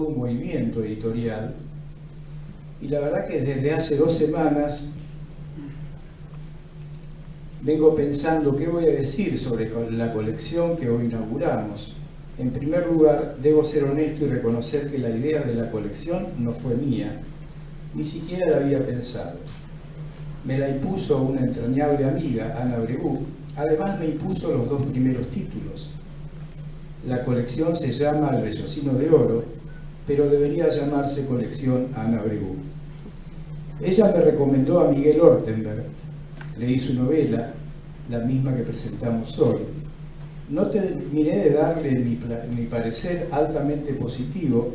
un movimiento editorial, y la verdad que desde hace 2 semanas vengo pensando qué voy a decir sobre la colección que hoy inauguramos. En primer lugar, debo ser honesto y reconocer que la idea de la colección no fue mía, ni siquiera la había pensado. Me la impuso una entrañable amiga, Ana Bregú. Además me impuso los 2 primeros títulos. La colección se llama El Vellocino de Oro, pero debería llamarse Colección Ana Bregú. Ella me recomendó a Miguel Ortenberg. Leí su novela, la misma que presentamos hoy. No terminé de darle mi parecer altamente positivo,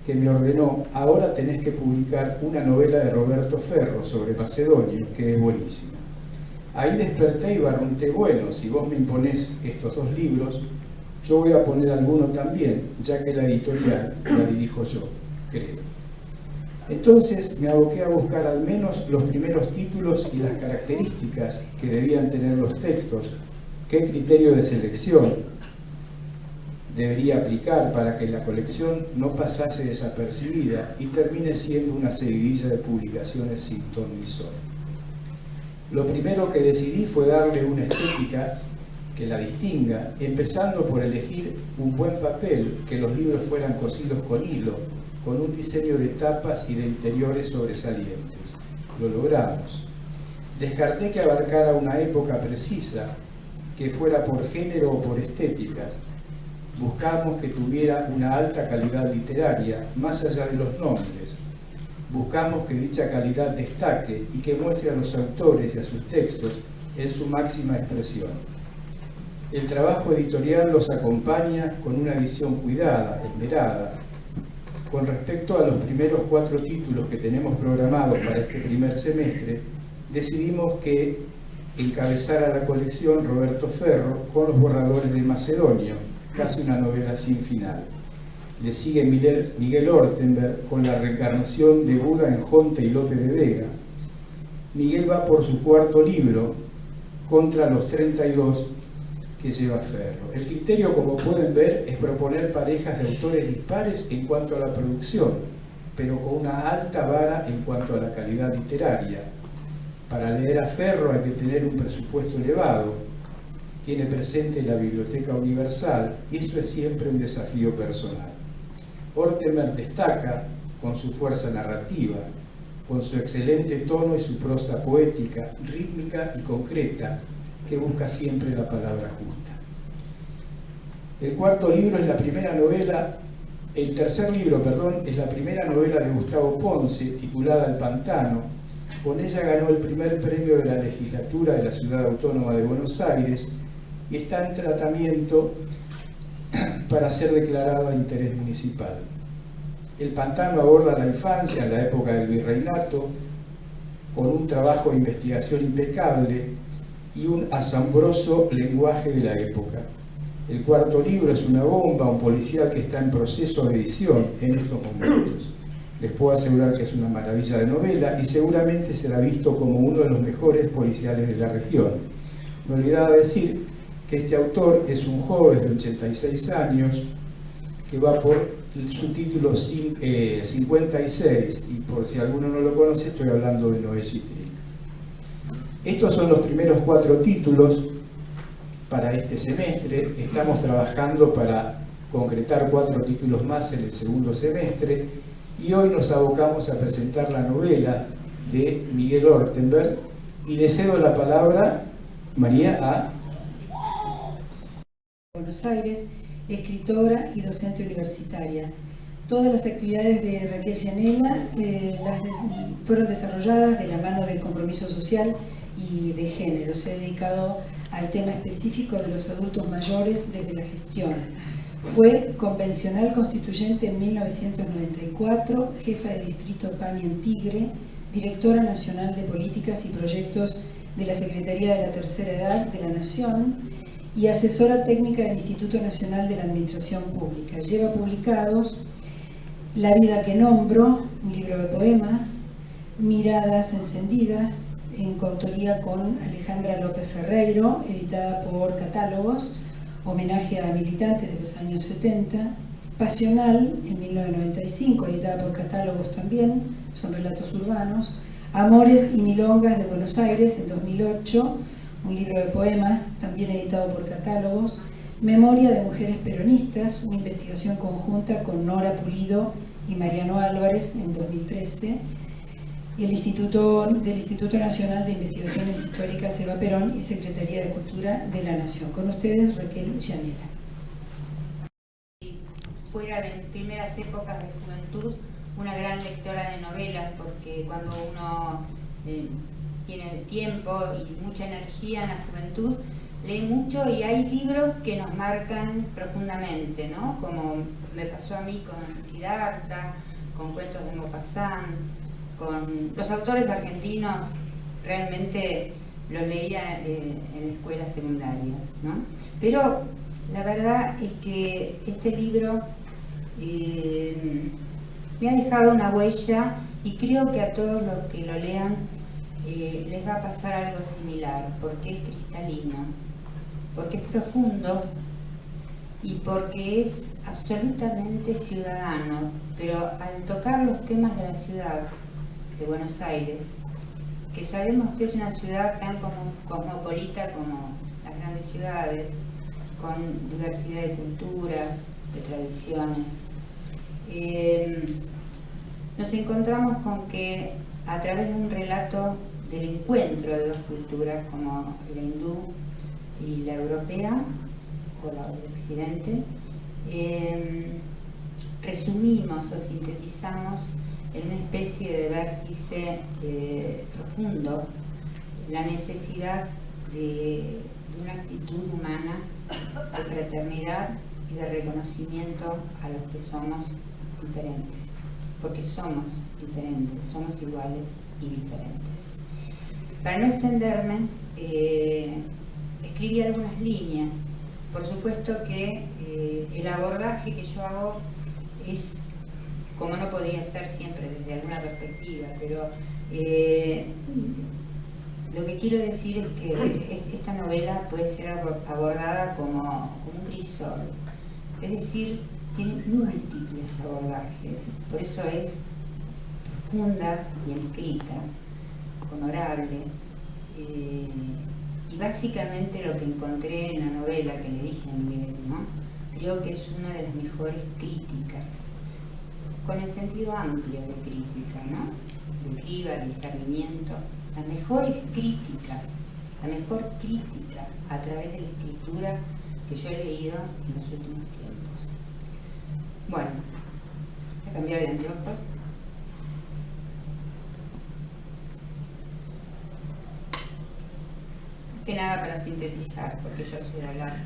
que me ordenó: ahora tenés que publicar una novela de Roberto Ferro sobre Macedonio, que es buenísima. Ahí desperté y barrunté: bueno, si vos me imponés estos 2 libros, yo voy a poner alguno también, ya que la editorial la dirijo yo, creo. Entonces me aboqué a buscar al menos los primeros títulos y las características que debían tener los textos, qué criterio de selección debería aplicar para que la colección no pasase desapercibida y termine siendo una seguidilla de publicaciones sin ton ni son. Lo primero que decidí fue darle una estética que la distinga, empezando por elegir un buen papel, que los libros fueran cosidos con hilo, con un diseño de tapas y de interiores sobresalientes. Lo logramos. Descarté que abarcara una época precisa, que fuera por género o por estéticas. Buscamos que tuviera una alta calidad literaria, más allá de los nombres. Buscamos que dicha calidad destaque y que muestre a los autores y a sus textos en su máxima expresión. El trabajo editorial los acompaña con una edición cuidada, esmerada. Con respecto a los primeros 4 títulos que tenemos programados para este primer semestre, decidimos que encabezara la colección Roberto Ferro con Los borradores de Macedonio, casi una novela sin final. Le sigue Miguel Ortenberg con La reencarnación de Buda en Jonte y Lope de Vega. Miguel va por su 4.º libro, Contra los 32, que lleva Ferro. El criterio, como pueden ver, es proponer parejas de autores dispares en cuanto a la producción, pero con una alta vara en cuanto a la calidad literaria. Para leer a Ferro hay que tener un presupuesto elevado. Tiene presente la Biblioteca Universal y eso es siempre un desafío personal. Ortenberg destaca con su fuerza narrativa, con su excelente tono y su prosa poética, rítmica y concreta, que busca siempre la palabra justa. El 4.º libro es la primera novela, el 3.er libro, perdón, es la primera novela de Gustavo Ponce, titulada El Pantano. Con ella ganó el primer premio de la legislatura de la Ciudad Autónoma de Buenos Aires y está en tratamiento para ser declarado de interés municipal. El Pantano aborda la infancia en la época del virreinato con un trabajo de investigación impecable y un asombroso lenguaje de la época. El 4.º libro es una bomba, un policial que está en proceso de edición en estos momentos. Les puedo asegurar que es una maravilla de novela y seguramente será visto como uno de los mejores policiales de la región. Me olvidaba decir que este autor es un joven de 86 años que va por su título 56, y por si alguno no lo conoce, estoy hablando de Noé Gittrick. Estos son los primeros 4 títulos para este semestre. Estamos trabajando para concretar 4 títulos más en el segundo semestre y hoy nos abocamos a presentar la novela de Miguel Ortenberg y le cedo la palabra, María, a Buenos Aires, escritora y docente universitaria. Todas las actividades de Raquel Gianella fueron desarrolladas de la mano del compromiso social y de género. Se ha dedicado al tema específico de los adultos mayores desde la gestión. Fue convencional constituyente en 1994, jefa de distrito PAMI en Tigre, directora nacional de políticas y proyectos de la Secretaría de la Tercera Edad de la Nación y asesora técnica del Instituto Nacional de la Administración Pública. Lleva publicados La vida que nombro, un libro de poemas, Miradas encendidas, en coautoría con Alejandra López Ferreiro, editada por Catálogos, homenaje a militantes de los años 70, Pasional, en 1995, editada por Catálogos también, son relatos urbanos. Amores y milongas de Buenos Aires, en 2008, un libro de poemas, también editado por Catálogos. Memoria de mujeres peronistas, una investigación conjunta con Nora Pulido y Mariano Álvarez, en 2013. Y del Instituto Nacional de Investigaciones Históricas Eva Perón y Secretaría de Cultura de la Nación. Con ustedes, Raquel Llanera. Fuera de mis primeras épocas de juventud, una gran lectora de novelas, porque cuando uno tiene tiempo y mucha energía en la juventud, lee mucho y hay libros que nos marcan profundamente, ¿no? Como me pasó a mí con Siddhartha, con cuentos de Maupassant, con los autores argentinos. Realmente los leía en la escuela secundaria, ¿no? Pero la verdad es que este libro me ha dejado una huella y creo que a todos los que lo lean les va a pasar algo similar, porque es cristalino, porque es profundo y porque es absolutamente ciudadano, pero al tocar los temas de la ciudad de Buenos Aires, que sabemos que es una ciudad tan cosmopolita como las grandes ciudades, con diversidad de culturas, de tradiciones, nos encontramos con que a través de un relato del encuentro de dos culturas como la hindú y la europea, o la de Occidente, resumimos o sintetizamos en una especie de vértice profundo la necesidad de una actitud humana de fraternidad y de reconocimiento a los que somos diferentes, porque somos diferentes, somos iguales y diferentes. Para no extenderme, escribí algunas líneas. Por supuesto que el abordaje que yo hago es, como no podría ser siempre desde alguna perspectiva, pero lo que quiero decir es que esta novela puede ser abordada como un crisol, es decir, tiene múltiples abordajes, por eso es profunda, bien escrita, honorable, y básicamente lo que encontré en la novela que le dije a Miguel, ¿no? Creo que es una de las mejores críticas, con el sentido amplio de crítica, ¿no? De criba, de discernimiento, las mejores críticas, la mejor crítica a través de la escritura que yo he leído en los últimos tiempos. Bueno, voy a cambiar de anteojos. Que nada para sintetizar, porque yo soy de hablar.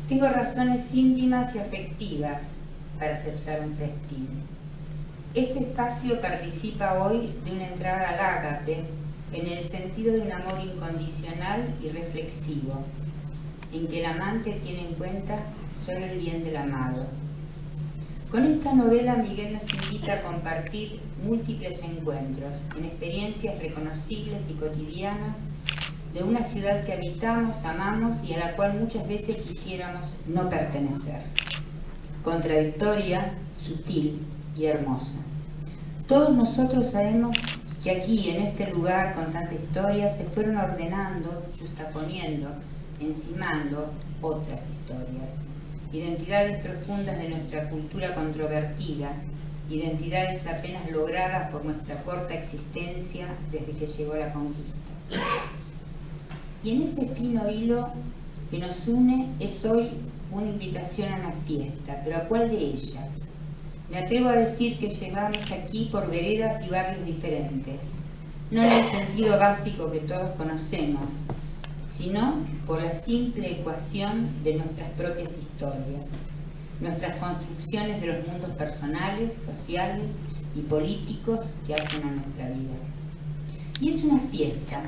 Tengo razones íntimas y afectivas para aceptar un festín. Este espacio participa hoy de una entrada al ágape en el sentido de un amor incondicional y reflexivo, en que el amante tiene en cuenta solo el bien del amado. Con esta novela Miguel nos invita a compartir múltiples encuentros en experiencias reconocibles y cotidianas de una ciudad que habitamos, amamos y a la cual muchas veces quisiéramos no pertenecer. Contradictoria, sutil y hermosa. Todos nosotros sabemos que aquí, en este lugar con tanta historia, se fueron ordenando, justaponiendo, encimando otras historias. Identidades profundas de nuestra cultura controvertida, identidades apenas logradas por nuestra corta existencia desde que llegó la conquista. Y en ese fino hilo que nos une es hoy una invitación a una fiesta, pero ¿a cuál de ellas? Me atrevo a decir que llevamos aquí por veredas y barrios diferentes, no en el sentido básico que todos conocemos, sino por la simple ecuación de nuestras propias historias, nuestras construcciones de los mundos personales, sociales y políticos que hacen a nuestra vida. Y es una fiesta,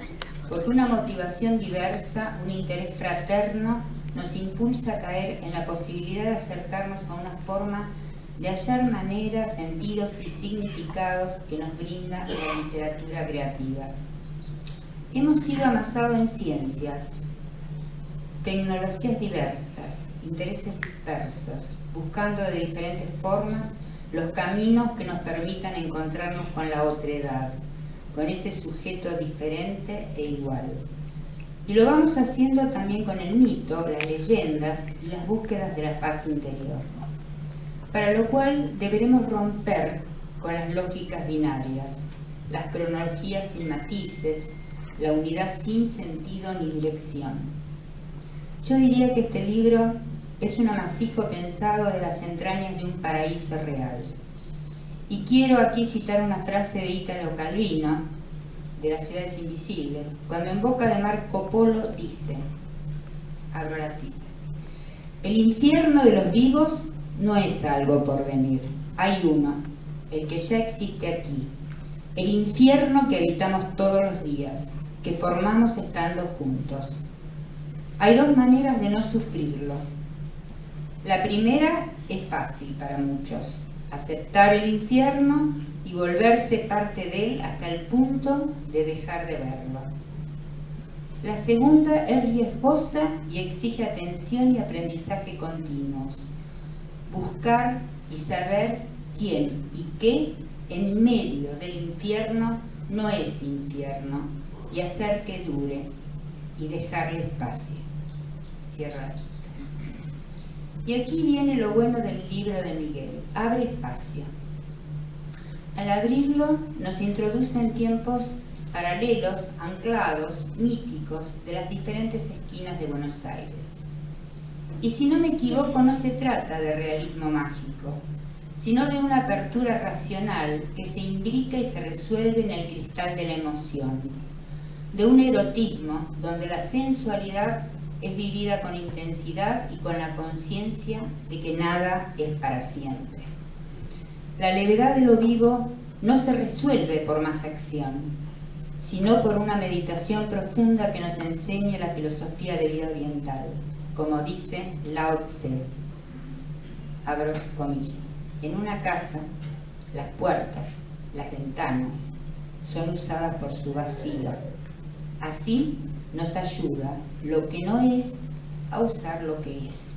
porque una motivación diversa, un interés fraterno, nos impulsa a caer en la posibilidad de acercarnos a una forma de hallar maneras, sentidos y significados que nos brinda la literatura creativa. Hemos sido amasados en ciencias, tecnologías diversas, intereses dispersos, buscando de diferentes formas los caminos que nos permitan encontrarnos con la otredad, con ese sujeto diferente e igual. Y lo vamos haciendo también con el mito, las leyendas y las búsquedas de la paz interior, para lo cual deberemos romper con las lógicas binarias, las cronologías sin matices, la unidad sin sentido ni dirección. Yo diría que este libro es un amasijo pensado de las entrañas de un paraíso real. Y quiero aquí citar una frase de Italo Calvino, de Las ciudades invisibles, cuando en boca de Marco Polo dice, abro la cita: el infierno de los vivos no es algo por venir, hay uno, el que ya existe aquí, el infierno que habitamos todos los días, que formamos estando juntos. Hay dos maneras de no sufrirlo. La primera es fácil para muchos, aceptar el infierno y volverse parte de él hasta el punto de dejar de verlo. La segunda es riesgosa y exige atención y aprendizaje continuos. Buscar y saber quién y qué en medio del infierno no es infierno y hacer que dure y dejarle espacio. Cierra la cita. Y aquí viene lo bueno del libro de Miguel, abre espacio. Al abrirlo nos introduce en tiempos paralelos, anclados, míticos, de las diferentes esquinas de Buenos Aires. Y si no me equivoco, no se trata de realismo mágico, sino de una apertura racional que se imbrica y se resuelve en el cristal de la emoción, de un erotismo donde la sensualidad es vivida con intensidad y con la conciencia de que nada es para siempre. La levedad de lo vivo no se resuelve por más acción, sino por una meditación profunda que nos enseñe la filosofía de vida oriental, como dice Lao Tse, abro comillas, en una casa las puertas, las ventanas son usadas por su vacío. Así nos ayuda lo que no es a usar lo que es.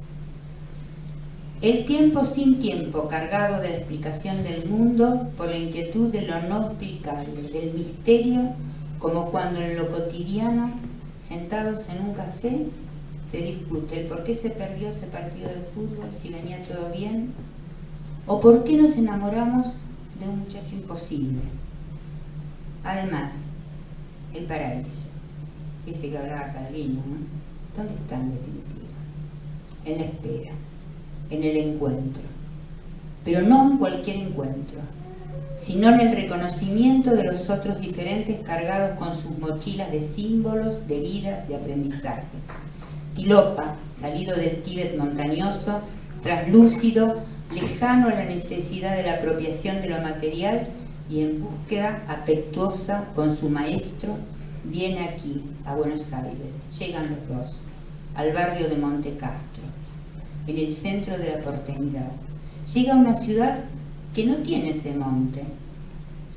El tiempo sin tiempo, cargado de la explicación del mundo por la inquietud de lo no explicable, del misterio, como cuando en lo cotidiano, sentados en un café, se discute el por qué se perdió ese partido de fútbol, si venía todo bien, o por qué nos enamoramos de un muchacho imposible. Además, el paraíso, ese que hablaba Calvino, ¿no? ¿Dónde está en definitiva? En la espera, en el encuentro, pero no en cualquier encuentro, sino en el reconocimiento de los otros diferentes cargados con sus mochilas de símbolos, de vidas, de aprendizajes. Tilopa, salido del Tíbet montañoso, traslúcido, lejano a la necesidad de la apropiación de lo material y en búsqueda afectuosa con su maestro, viene aquí, a Buenos Aires. Llegan los dos, al barrio de Monte Castro, en el centro de la porteñidad. Llega a una ciudad que no tiene ese monte.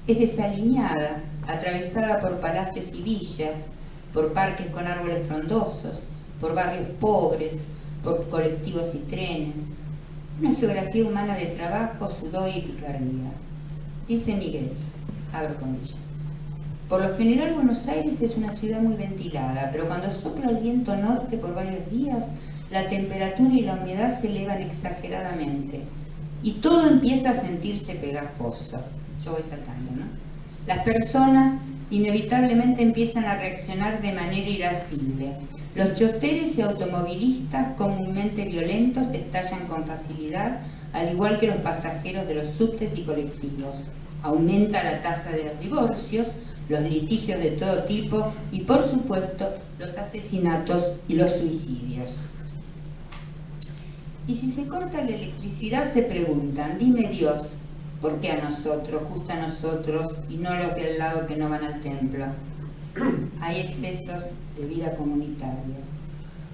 Es desaliñada, atravesada por palacios y villas, por parques con árboles frondosos, por barrios pobres, por colectivos y trenes. Una geografía humana de trabajo, sudor y picardía. Dice Miguel, abro comillas: por lo general Buenos Aires es una ciudad muy ventilada, pero cuando sopla el viento norte por varios días, la temperatura y la humedad se elevan exageradamente y todo empieza a sentirse pegajoso. Yo voy saltando, ¿no? Las personas inevitablemente empiezan a reaccionar de manera irascible. Los choferes y automovilistas, comúnmente violentos, estallan con facilidad, al igual que los pasajeros de los subtes y colectivos. Aumenta la tasa de los divorcios, los litigios de todo tipo y, por supuesto, los asesinatos y los suicidios. Y si se corta la electricidad, se preguntan, dime Dios, ¿por qué a nosotros, justo a nosotros, y no a los de al lado que no van al templo? Hay excesos de vida comunitaria,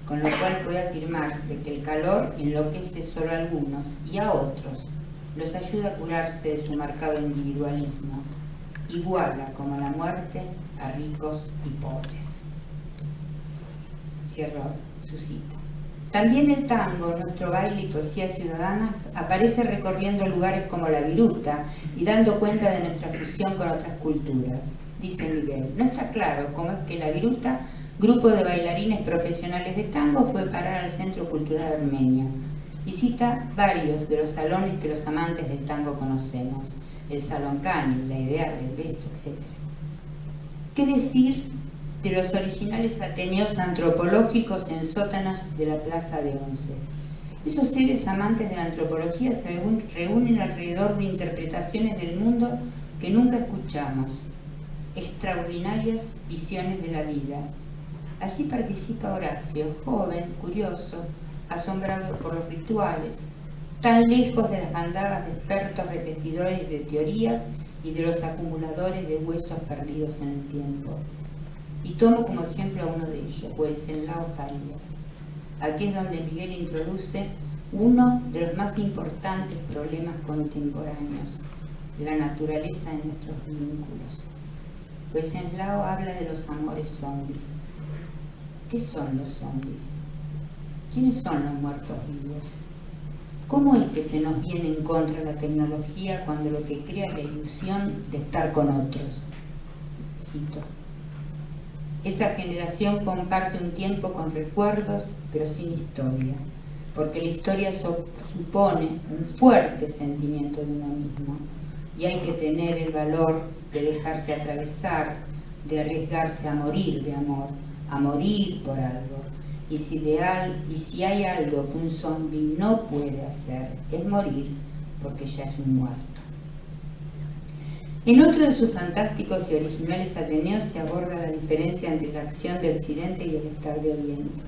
con lo cual puede afirmarse que el calor enloquece solo a algunos y a otros los ayuda a curarse de su marcado individualismo, iguala como la muerte a ricos y pobres. Cierro su cita. También el tango, nuestro baile y poesía ciudadanas, aparece recorriendo lugares como la Viruta y dando cuenta de nuestra fusión con otras culturas. Dice Miguel, no está claro cómo es que la Viruta, grupo de bailarines profesionales de tango, fue parar al Centro Cultural Armenio, y cita varios de los salones que los amantes del tango conocemos, el Salón Cani, la Idea del Beso, etc. ¿Qué decir de los originales ateneos antropológicos en sótanos de la Plaza de Once? Esos seres amantes de la antropología se reúnen alrededor de interpretaciones del mundo que nunca escuchamos, extraordinarias visiones de la vida. Allí participa Horacio, joven, curioso, asombrado por los rituales, tan lejos de las bandadas de expertos repetidores de teorías y de los acumuladores de huesos perdidos en el tiempo. Y tomo como ejemplo a uno de ellos, Wenceslao Farias. Aquí es donde Miguel introduce uno de los más importantes problemas contemporáneos, la naturaleza de nuestros vínculos. Wenceslao habla de los amores zombies. ¿Qué son los zombies? ¿Quiénes son los muertos vivos? ¿Cómo es que se nos viene en contra la tecnología cuando lo que crea la ilusión de estar con otros? Cito. Esa generación comparte un tiempo con recuerdos, pero sin historia, porque la historia supone un fuerte sentimiento de uno mismo, y hay que tener el valor de dejarse atravesar, de arriesgarse a morir de amor, a morir por algo. Y si hay algo que un zombi no puede hacer, es morir, porque ya es un muerto. En otro de sus fantásticos y originales ateneos se aborda la diferencia entre la acción de Occidente y el estar de Oriente,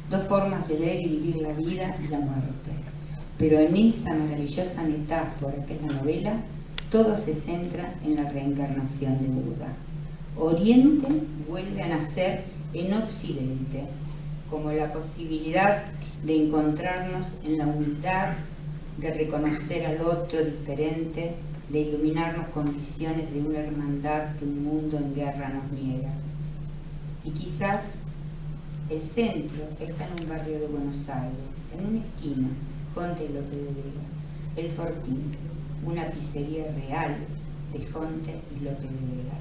dos formas de ver y vivir la vida y la muerte. Pero en esa maravillosa metáfora que es la novela, todo se centra en la reencarnación de Buda. Oriente vuelve a nacer en Occidente, como la posibilidad de encontrarnos en la humildad, de reconocer al otro diferente, de iluminarnos con visiones de una hermandad que un mundo en guerra nos niega. Y quizás el centro está en un barrio de Buenos Aires, en una esquina, Jonte y Lope de Vega, el Fortín, una pizzería real de Jonte y Lope de Vega.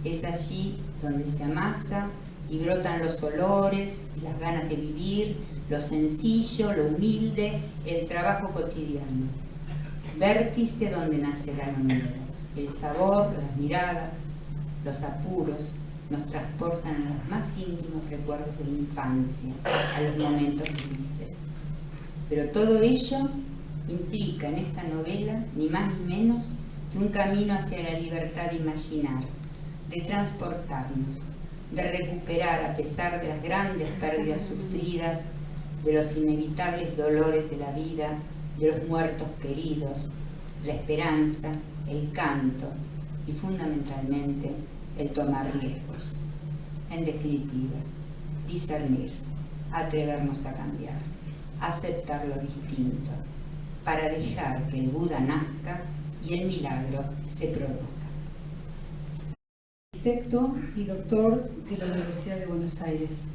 Es allí donde se amasa y brotan los olores, las ganas de vivir, lo sencillo, lo humilde, el trabajo cotidiano. Vértice donde nace la armonía. El sabor, las miradas, los apuros nos transportan a los más íntimos recuerdos de la infancia, a los momentos felices. Pero todo ello implica en esta novela, ni más ni menos, que un camino hacia la libertad de imaginar, de transportarnos, de recuperar a pesar de las grandes pérdidas sufridas, de los inevitables dolores de la vida, de los muertos queridos, la esperanza, el canto y fundamentalmente el tomar riesgos. En definitiva, discernir, atrevernos a cambiar, aceptar lo distinto, para dejar que el Buda nazca y el milagro se produzca. Arquitecto y doctor de la Universidad de Buenos Aires,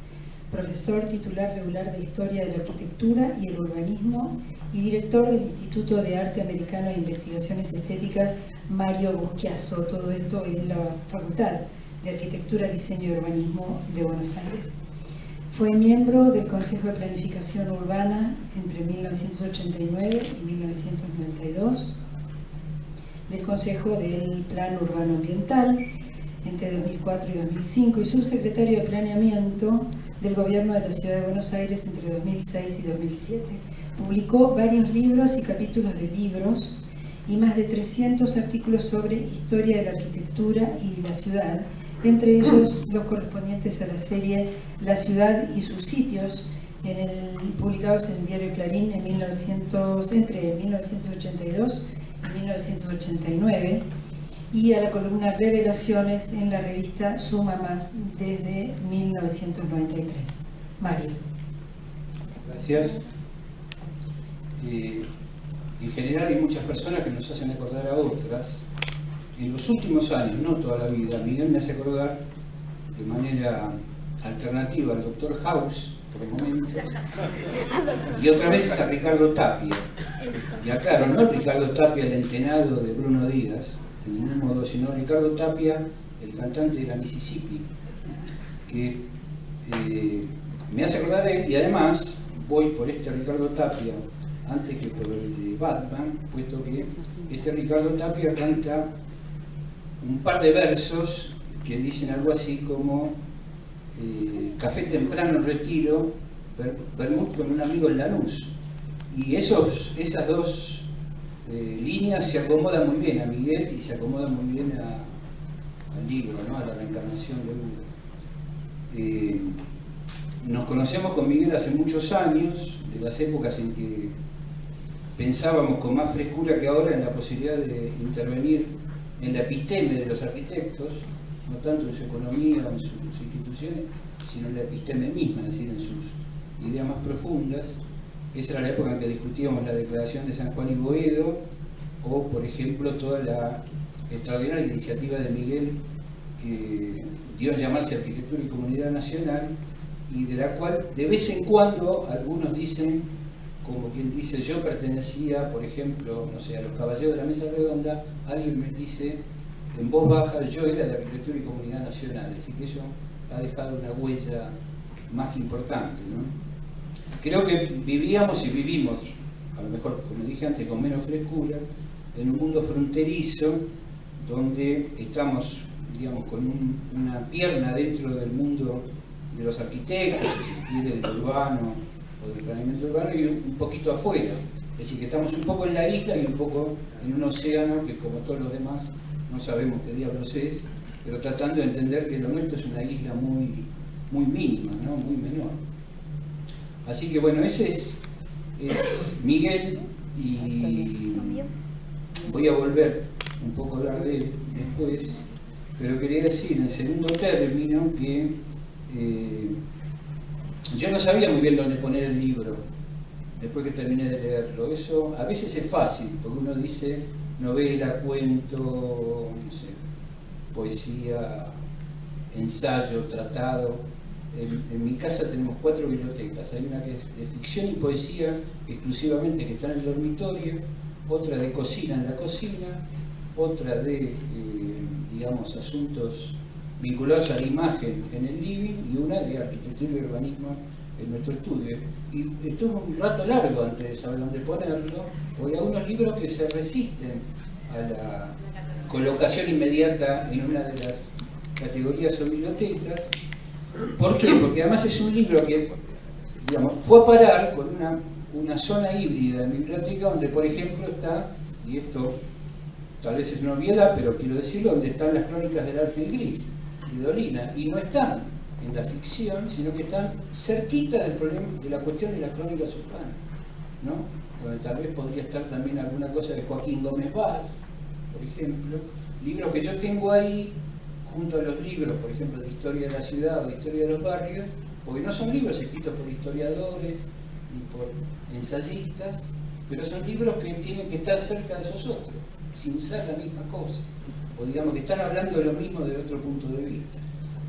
profesor titular regular de Historia de la Arquitectura y el Urbanismo y director del Instituto de Arte Americano e Investigaciones Estéticas Mario Buschiazzo, todo esto en la Facultad de Arquitectura, Diseño y Urbanismo de Buenos Aires. Fue miembro del Consejo de Planificación Urbana entre 1989 y 1992, del Consejo del Plan Urbano Ambiental entre 2004 y 2005 y subsecretario de Planeamiento del Gobierno de la Ciudad de Buenos Aires entre 2006 y 2007. Publicó varios libros y capítulos de libros y más de 300 artículos sobre historia de la arquitectura y la ciudad, entre ellos los correspondientes a la serie La ciudad y sus sitios, publicados en el diario Clarín entre 1982 y 1989, y a la columna Revelaciones en la revista Suma Más desde 1993. Mario. Gracias. En general hay muchas personas que nos hacen acordar a otras. En los últimos años, no toda la vida, Miguel me hace acordar de manera alternativa al Dr. House, por momentos, y otras veces a Ricardo Tapia. Y aclaro, no Ricardo Tapia el entenado de Bruno Díaz, de ningún modo, sino Ricardo Tapia, el cantante de la Mississippi, que me hace acordar de él, y además voy por este Ricardo Tapia antes que por el de Batman, puesto que este Ricardo Tapia canta un par de versos que dicen algo así como café temprano en Retiro, vermut con un amigo en Lanús. Y esas dos líneas se acomodan muy bien a Miguel y se acomodan muy bien al libro, ¿no? A la reencarnación de Buda. Nos conocemos con Miguel hace muchos años, de las épocas en que pensábamos con más frescura que ahora en la posibilidad de intervenir en la episteme de los arquitectos, no tanto en su economía o en sus instituciones, sino en la episteme misma, es decir, en sus ideas más profundas. Esa era la época en que discutíamos la declaración de San Juan y Boedo, o por ejemplo toda la extraordinaria iniciativa de Miguel que dio a llamarse Arquitectura y Comunidad Nacional, y de la cual de vez en cuando algunos dicen, como quien dice, yo pertenecía, por ejemplo, no sé, a los caballeros de la Mesa Redonda, alguien me dice en voz baja, yo era de Arquitectura y Comunidad Nacional, así que eso ha dejado una huella más importante, ¿no? Creo que vivíamos y vivimos, a lo mejor, como dije antes, con menos frescura, en un mundo fronterizo, donde estamos, digamos, con una pierna dentro del mundo de los arquitectos, si se quiere, del urbano o del planeamiento urbano, y un poquito afuera. Es decir, que estamos un poco en la isla y un poco en un océano que, como todos los demás, no sabemos qué diablos es, pero tratando de entender que lo nuestro es una isla muy mínima, ¿no? Muy menor. Así que bueno, ese es Miguel, y voy a volver un poco a hablar de él después, pero quería decir en segundo término que yo no sabía muy bien dónde poner el libro después que terminé de leerlo. Eso a veces es fácil, porque uno dice novela, cuento, no sé, poesía, ensayo, tratado. En mi casa tenemos 4 bibliotecas. Hay una que es de ficción y poesía exclusivamente, que está en el dormitorio, otra de cocina en la cocina, otra de, digamos, asuntos vinculados a la imagen en el living, y una de arquitectura y urbanismo en nuestro estudio. Y estuvo un rato largo antes de saber dónde ponerlo, porque hay algunos libros que se resisten a la colocación inmediata en una de las categorías o bibliotecas. ¿Por qué? Porque además es un libro que, digamos, fue a parar con una zona híbrida en biblioteca donde, por ejemplo, está, y esto tal vez es una obviedad, pero quiero decirlo, donde están las crónicas del Alfil Gris, de Dolina, y no están en la ficción, sino que están cerquita del problema, de la cuestión de las crónicas urbanas, ¿no? Donde tal vez podría estar también alguna cosa de Joaquín Gómez Vaz, por ejemplo, libros que yo tengo ahí junto a los libros, por ejemplo, de historia de la ciudad o de historia de los barrios, porque no son libros escritos por historiadores ni por ensayistas, pero son libros que tienen que estar cerca de esos otros, sin ser la misma cosa, o digamos que están hablando de lo mismo desde otro punto de vista.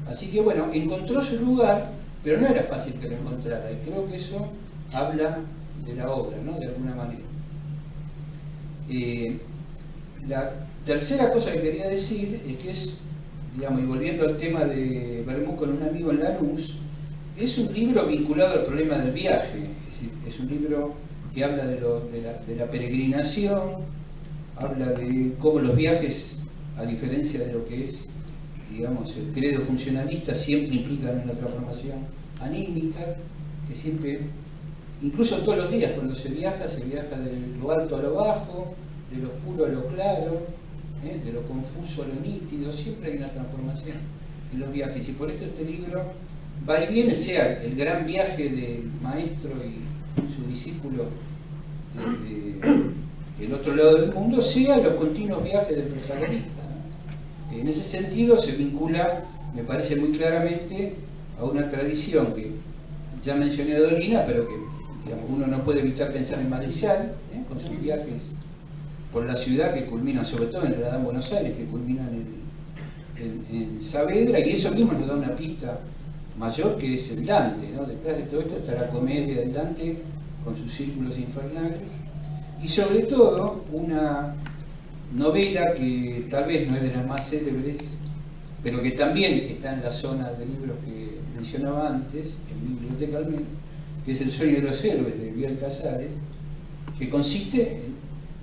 Así que bueno, encontró su lugar, pero no era fácil que lo encontrara, y creo que eso habla de la obra, ¿no? De alguna manera. La tercera cosa que quería decir es que es, digamos, y volviendo al tema de Vermut con un amigo en Lanús, es un libro vinculado al problema del viaje, es decir, es un libro que habla de la peregrinación, habla de cómo los viajes, a diferencia de lo que es, digamos, el credo funcionalista, siempre implican una transformación anímica, que siempre, incluso todos los días cuando se viaja de lo alto a lo bajo, de lo oscuro a lo claro, de lo confuso a lo nítido, siempre hay una transformación en los viajes, y por eso este libro va y viene, sea el gran viaje del maestro y su discípulo desde el otro lado del mundo, sea los continuos viajes del protagonista, ¿no? En ese sentido se vincula, me parece muy claramente, a una tradición que ya mencioné de Dolina, pero que, digamos, uno no puede evitar pensar en Marechal, con sus viajes por la ciudad que culminan, sobre todo en el Gran Buenos Aires, que culminan en Saavedra, y eso mismo nos da una pista mayor, que es el Dante, ¿no? Detrás de todo esto está la comedia del Dante con sus círculos infernales, y sobre todo una novela que tal vez no es de las más célebres, pero que también está en la zona de libros que mencionaba antes, en mi biblioteca al menos, que es El sueño de los héroes, de Bioy Casares, que consiste en,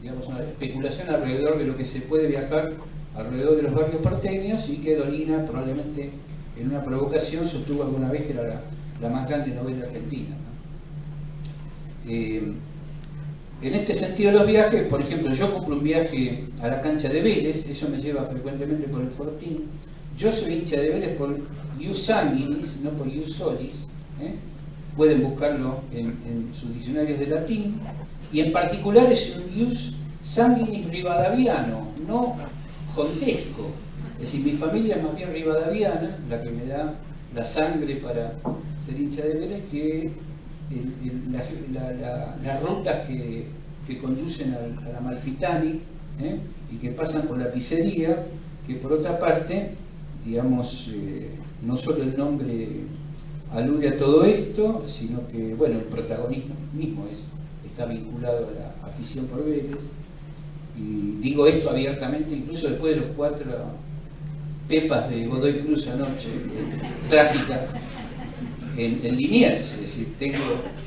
digamos, una especulación alrededor de lo que se puede viajar alrededor de los barrios porteños, y que Dolina probablemente en una provocación sostuvo alguna vez que era la más grande novela argentina, ¿no? En este sentido de los viajes, por ejemplo, yo cumplo un viaje a la cancha de Vélez, eso me lleva frecuentemente por el Fortín. Yo soy hincha de Vélez por ius sanguinis, no por ius solis, ¿eh? Pueden buscarlo en sus diccionarios de latín, y en particular es un ius sanguinis rivadaviano, no jontesco. Es decir, mi familia es más bien rivadaviana, la que me da la sangre para ser hincha de Vélez, que las rutas que conducen al Amalfitani, ¿eh? Y que pasan por la pizzería, que por otra parte, digamos, no solo el nombre alude a todo esto, sino que, bueno, el protagonismo mismo está vinculado a la afición por Vélez. Y digo esto abiertamente, incluso después de los 4 pepas de Godoy Cruz anoche, trágicas, en Liniers. Es decir, tengo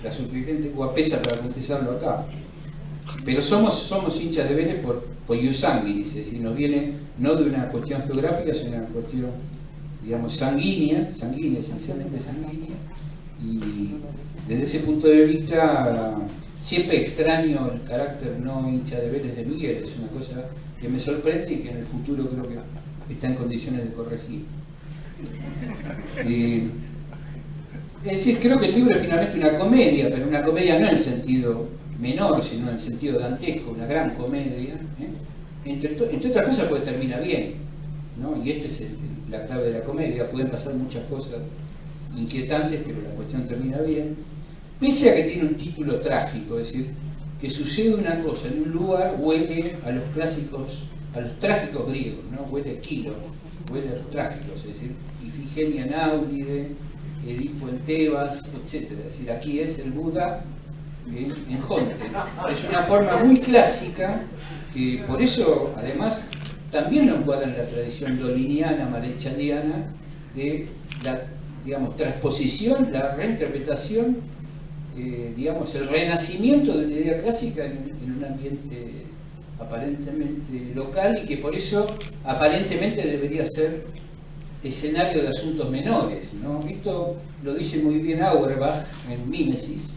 la suficiente guapesa para confesarlo acá. Pero somos hinchas de Vélez por ius sanguinis, es decir, nos viene no de una cuestión geográfica, sino de una cuestión, digamos, sanguínea, esencialmente sanguínea, y desde ese punto de vista siempre extraño el carácter no hincha de Vélez de Miguel. Es una cosa que me sorprende y que en el futuro creo que está en condiciones de corregir. Es decir, creo que el libro es finalmente una comedia, pero una comedia no en el sentido menor, sino en el sentido dantesco, una gran comedia, ¿eh? Entre otras cosas, porque termina bien, ¿no? Y esta es la clave de la comedia. Pueden pasar muchas cosas inquietantes, pero la cuestión termina bien, pese a que tiene un título trágico. Es decir, que sucede una cosa en un lugar huele a los clásicos, a los trágicos griegos, ¿no? Huele a Esquilo, huele a los trágicos, es decir, Ifigenia en Áulide, Edipo en Tebas, etc. Es decir, aquí es el Buda en Jonte. Es una forma muy clásica, que por eso además también lo encuadra en la tradición doliniana, marechaliana, de la, digamos, transposición, la reinterpretación, digamos, el renacimiento de una idea clásica en un ambiente aparentemente local, y que por eso aparentemente debería ser escenario de asuntos menores, ¿no? Esto lo dice muy bien Auerbach en Mímesis.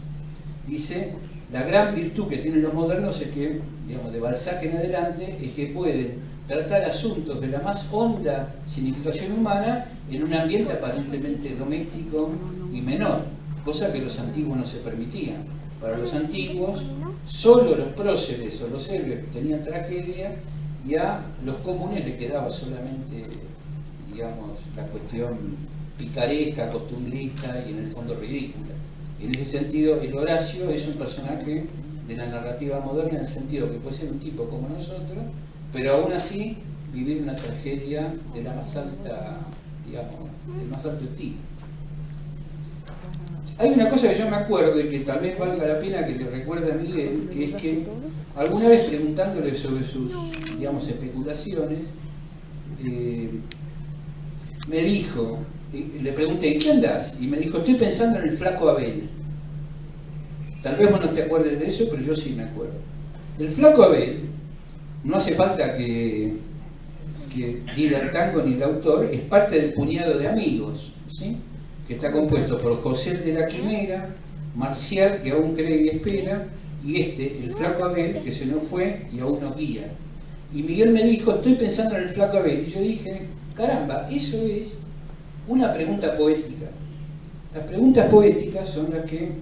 Dice, la gran virtud que tienen los modernos es que, digamos, de Balzac en adelante, es que pueden tratar asuntos de la más honda significación humana en un ambiente aparentemente doméstico y menor, cosa que los antiguos no se permitían. Para los antiguos, solo los próceres o los héroes tenían tragedia, y a los comunes les quedaba solamente, digamos, la cuestión picaresca, costumbrista y en el fondo ridícula. En ese sentido, el Horacio es un personaje de la narrativa moderna, en el sentido que puede ser un tipo como nosotros, pero aún así vivir una tragedia de la más alta, digamos, del más alto estilo. Hay una cosa que yo me acuerdo y que tal vez valga la pena que le recuerde a Miguel, que es que alguna vez preguntándole sobre sus, digamos, especulaciones, me dijo, le pregunté, ¿en qué andás? Y me dijo, estoy pensando en el flaco Abel. Tal vez vos no te acuerdes de eso, pero yo sí me acuerdo. El flaco Abel, no hace falta que diga el tango ni el autor, es parte del puñado de amigos, ¿sí? Que está compuesto por José de la Quimera, Marcial, que aún cree y espera, y el flaco Abel, que se nos fue y aún nos guía. Y Miguel me dijo, estoy pensando en el flaco Abel. Y yo dije, caramba, eso es una pregunta poética. Las preguntas poéticas son las que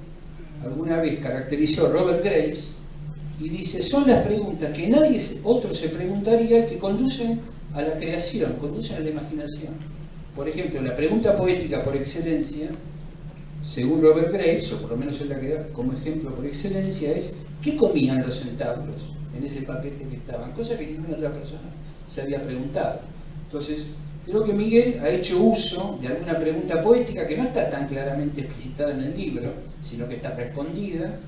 alguna vez caracterizó Robert Graves, y dice, son las preguntas que nadie otro se preguntaría, que conducen a la creación, conducen a la imaginación. Por ejemplo, la pregunta poética por excelencia, según Robert Graves, o por lo menos es la que da como ejemplo por excelencia, es ¿qué comían los centauros en ese paquete que estaban? Cosa que ninguna otra persona se había preguntado. Entonces, creo que Miguel ha hecho uso de alguna pregunta poética que no está tan claramente explicitada en el libro, sino que está respondida,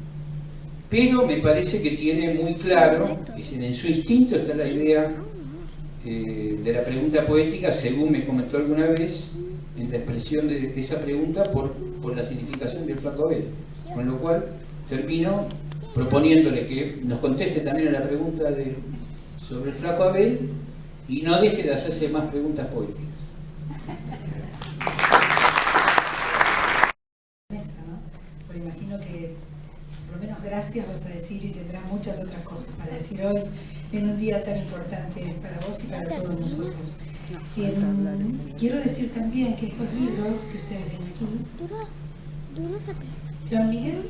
pero me parece que tiene muy claro, en su instinto está la idea de la pregunta poética, según me comentó alguna vez, en la expresión de esa pregunta por la significación del Flaco Abel. Con lo cual termino proponiéndole que nos conteste también a la pregunta sobre el Flaco Abel y no deje de hacerse más preguntas poéticas. Porque imagino que por lo menos gracias vas a decir y tendrás muchas otras cosas para decir hoy en un día tan importante para vos y para todos nosotros. Quiero decir también que estos libros que ustedes ven aquí, Juan Miguel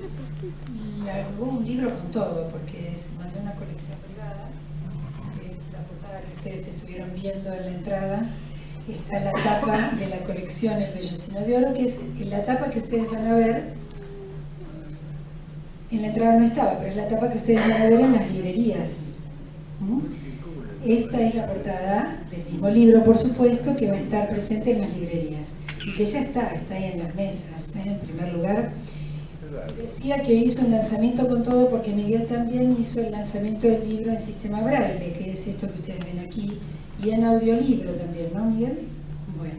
largó un libro con todo, porque se mandó una colección privada, que es la portada que ustedes estuvieron viendo en la entrada. Está la tapa de la colección El Vellocino de Oro, que es la tapa que ustedes van a ver. En la entrada no estaba, pero es la tapa que ustedes van a ver en las librerías. Esta es la portada del mismo libro, por supuesto, que va a estar presente en las librerías y que ya está ahí en las mesas, en primer lugar. Decía que hizo un lanzamiento con todo porque Miguel también hizo el lanzamiento del libro en sistema braille, que es esto que ustedes ven aquí, y en audiolibro también, ¿no, Miguel? Bueno,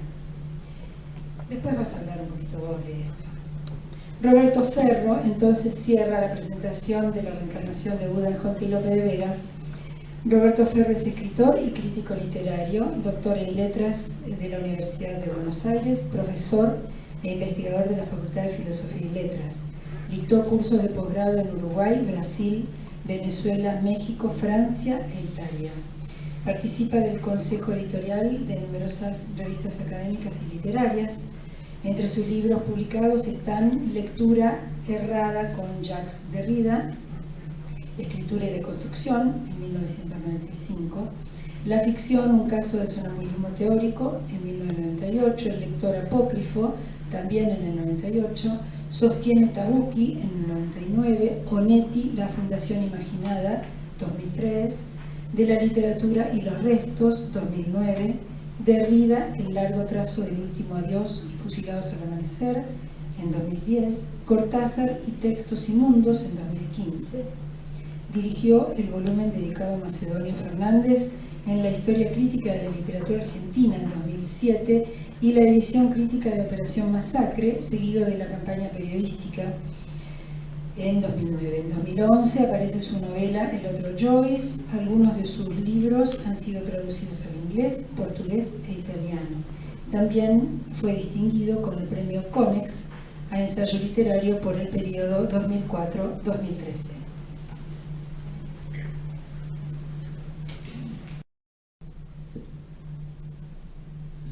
después vas a hablar un poquito vos de esto. Roberto Ferro entonces cierra la presentación de la reencarnación de Buda en Jonte y Lope de Vega. Roberto Ferro es escritor y crítico literario, doctor en letras de la Universidad de Buenos Aires, profesor e investigador de la Facultad de Filosofía y Letras. Dictó cursos de posgrado en Uruguay, Brasil, Venezuela, México, Francia e Italia. Participa del consejo editorial de numerosas revistas académicas y literarias. Entre sus libros publicados están Lectura errada con Jacques Derrida, Escritura y deconstrucción, en 1995, La ficción, un caso de sonambulismo teórico, en 1998, El lector apócrifo, también en el 98, Sostiene Tabucchi, en el 99, Onetti, La fundación imaginada, 2003, De la literatura y los restos, 2009, Derrida, El largo trazo del último adiós y fusilados al amanecer, en 2010, Cortázar y textos inmundos, en 2015. Dirigió el volumen dedicado a Macedonio Fernández en la historia crítica de la literatura argentina en 2007 y la edición crítica de Operación Masacre, seguido de la campaña periodística en 2009. En 2011 aparece su novela El otro Joyce. Algunos de sus libros han sido traducidos al inglés, portugués e italiano. También fue distinguido con el premio Conex a ensayo literario por el periodo 2004-2013.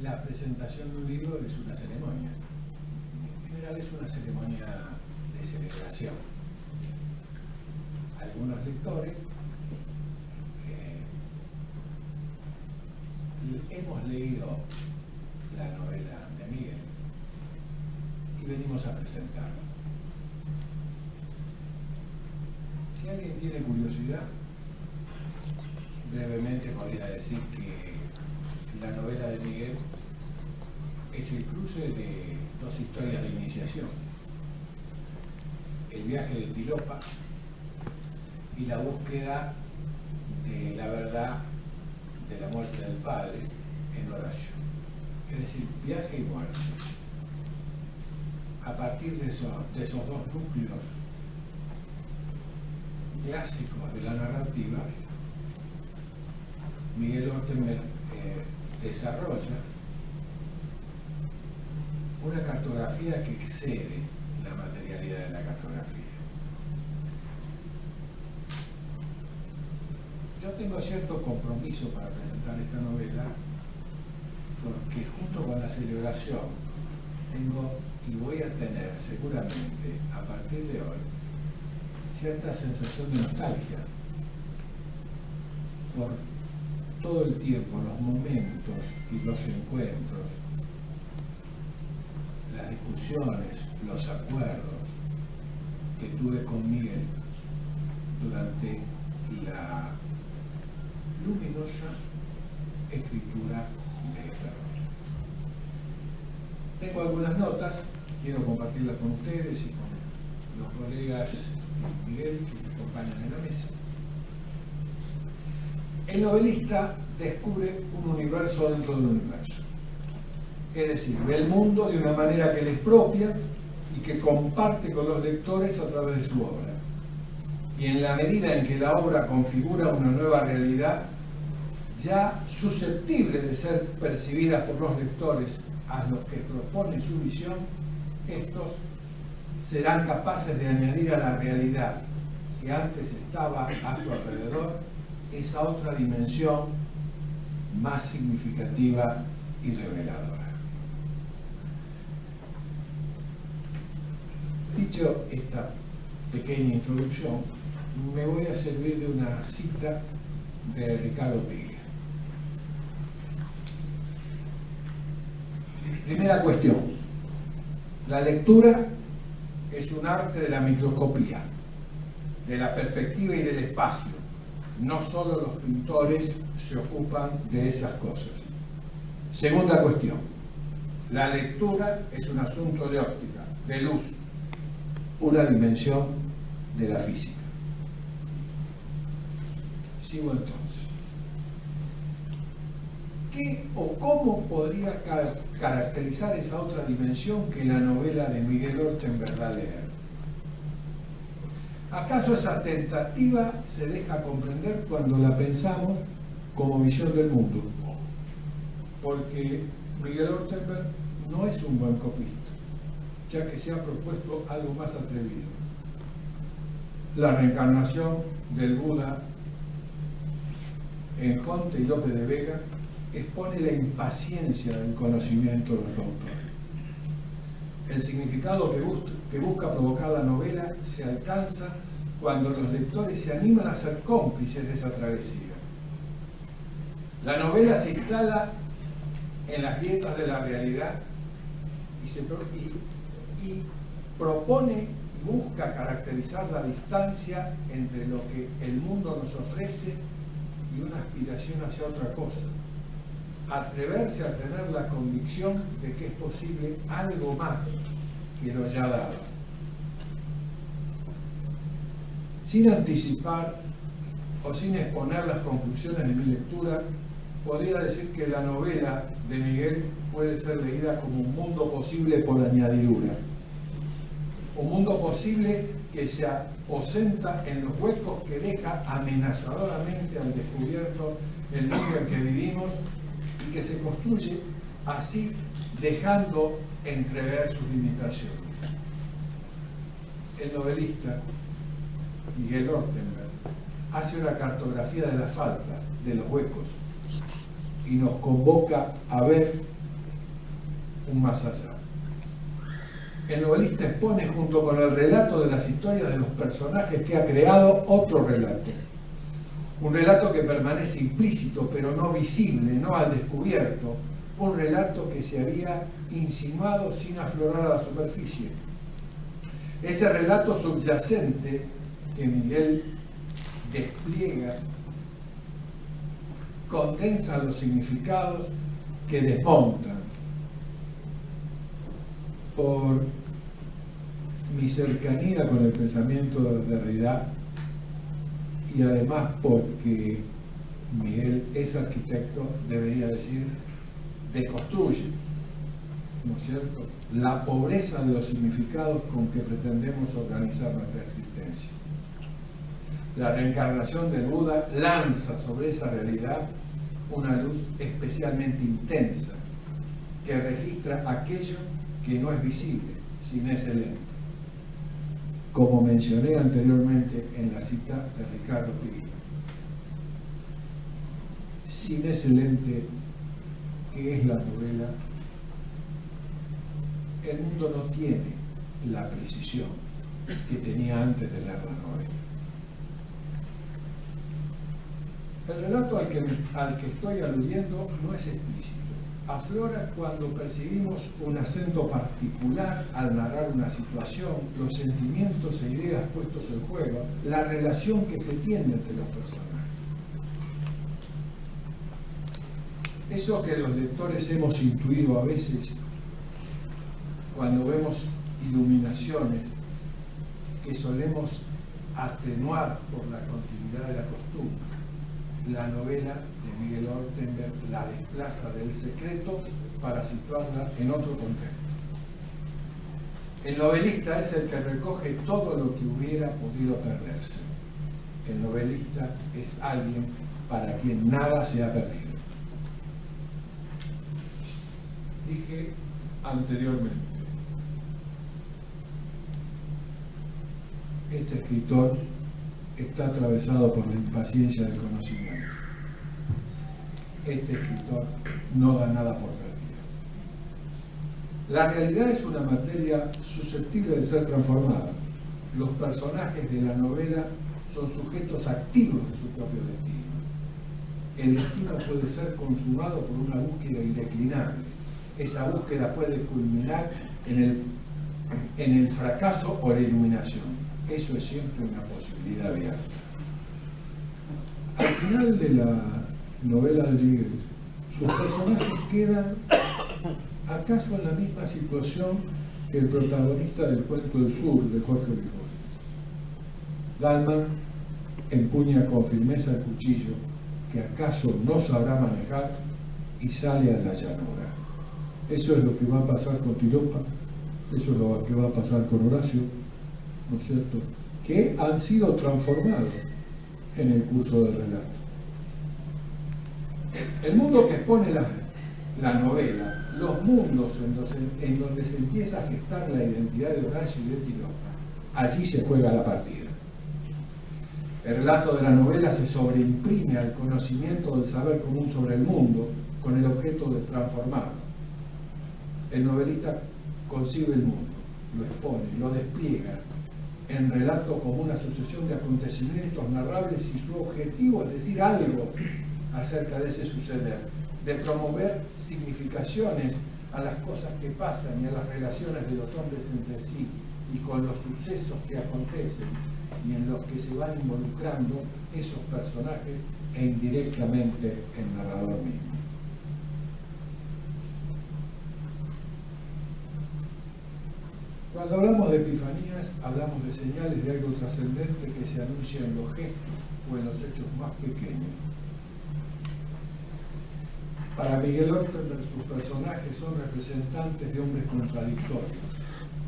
La presentación de un libro es una ceremonia. En general es una ceremonia de celebración. Algunos lectores hemos leído la novela de Miguel y venimos a presentarla. Si alguien tiene curiosidad, brevemente podría decir que la novela de Miguel es el cruce de dos historias de iniciación: el viaje de Tilopa y la búsqueda de la verdad de la muerte del padre en Horacio. Es decir, viaje y muerte. A partir de esos dos núcleos clásicos de la narrativa, Miguel Ortenberg desarrolla una cartografía que excede la materialidad de la cartografía. Yo tengo cierto compromiso para presentar esta novela porque junto con la celebración tengo y voy a tener seguramente a partir de hoy cierta sensación de nostalgia por todo el tiempo, los momentos y los encuentros, las discusiones, los acuerdos que tuve con Miguel durante la luminosa escritura de esta novela. dejo algunas notas, quiero compartirlas con ustedes y con los colegas Miguel que me acompañan en la mesa. El novelista descubre un universo dentro del universo. Es decir, ve el mundo de una manera que le es propia y que comparte con los lectores a través de su obra. Y en la medida en que la obra configura una nueva realidad, ya susceptible de ser percibida por los lectores a los que propone su visión, estos serán capaces de añadir a la realidad que antes estaba a su alrededor esa otra dimensión más significativa y reveladora. Dicho esta pequeña introducción, me voy a servir de una cita de Ricardo Piglia. Primera cuestión: la lectura es un arte de la microscopía, de la perspectiva y del espacio. No solo los pintores se ocupan de esas cosas. Segunda cuestión: la lectura es un asunto de óptica, de luz, una dimensión de la física. Sigo entonces. ¿Qué o cómo podría caracterizar esa otra dimensión que la novela de Miguel Ortenberg da a leer? ¿Acaso esa tentativa se deja comprender cuando la pensamos como visión del mundo? Porque Miguel Ortenberg no es un buen copista, ya que se ha propuesto algo más atrevido: la reencarnación del Buda en Conte y López de Vega expone la impaciencia del conocimiento de los autores. El significado que busca provocar la novela se alcanza cuando los lectores se animan a ser cómplices de esa travesía. La novela se instala en las grietas de la realidad y propone y busca caracterizar la distancia entre lo que el mundo nos ofrece y una aspiración hacia otra cosa. Atreverse a tener la convicción de que es posible algo más que lo ya dado. Sin anticipar o sin exponer las conclusiones de mi lectura, podría decir que la novela de Miguel puede ser leída como un mundo posible por añadidura. Un mundo posible que se aposenta en los huecos que deja amenazadoramente al descubierto el mundo en que vivimos y que se construye así dejando entrever sus limitaciones. El novelista Miguel Ortenberg hace una cartografía de las faltas, de los huecos, y nos convoca a ver un más allá. El novelista expone junto con el relato de las historias de los personajes que ha creado otro relato. Un relato que permanece implícito, pero no visible, no al descubierto. Un relato que se había insinuado sin aflorar a la superficie. Ese relato subyacente que Miguel despliega condensa los significados que desmontan. Por mi cercanía con el pensamiento de Derrida, y además porque Miguel es arquitecto, debería decir, deconstruye, ¿no es cierto?, la pobreza de los significados con que pretendemos organizar nuestra existencia. La reencarnación del Buda lanza sobre esa realidad una luz especialmente intensa que registra aquello que no es visible sin ese lente. Como mencioné anteriormente en la cita de Ricardo Piglia. Sin ese lente, que es la novela, el mundo no tiene la precisión que tenía antes de leer la novela. El relato al que estoy aludiendo no es explícito. Aflora cuando percibimos un acento particular al narrar una situación, los sentimientos e ideas puestos en juego, la relación que se tiene entre los personajes. Eso que los lectores hemos intuido a veces cuando vemos iluminaciones que solemos atenuar por la continuidad de la costumbre, la novela de Miguel Ortenberg la desplaza del secreto para situarla en otro contexto. El novelista es el que recoge todo lo que hubiera podido perderse. El novelista es alguien para quien nada se ha perdido. Dije anteriormente, este escritor está atravesado por la impaciencia del conocimiento. Este escritor no da nada por perdido. La realidad es una materia susceptible de ser transformada. Los personajes de la novela son sujetos activos de su propio destino. El destino puede ser consumado por una búsqueda indeclinable. Esa búsqueda puede culminar en el fracaso o la iluminación. Eso es siempre una posibilidad abierta. Al final de la novela de Miguel, sus personajes quedan acaso en la misma situación que el protagonista del Cuento del Sur de Jorge Luis. Dalman empuña con firmeza el cuchillo que acaso no sabrá manejar y sale a la llanura. Eso es lo que va a pasar con Tilopa, eso es lo que va a pasar con Horacio, ¿no es cierto?, que han sido transformados en el curso del relato. El mundo que expone la novela, los mundos en donde se empieza a gestar la identidad de Horacio y de Tilopa, allí se juega la partida. El relato de la novela se sobreimprime al conocimiento del saber común sobre el mundo con el objeto de transformarlo. El novelista concibe el mundo, lo expone, lo despliega en relato como una sucesión de acontecimientos narrables y su objetivo es decir algo acerca de ese suceder, de promover significaciones a las cosas que pasan y a las relaciones de los hombres entre sí y con los sucesos que acontecen y en los que se van involucrando esos personajes e indirectamente el narrador mismo. Cuando hablamos de epifanías, hablamos de señales de algo trascendente que se anuncia en los gestos o en los hechos más pequeños. Para Miguel Ortenberg, sus personajes son representantes de hombres contradictorios,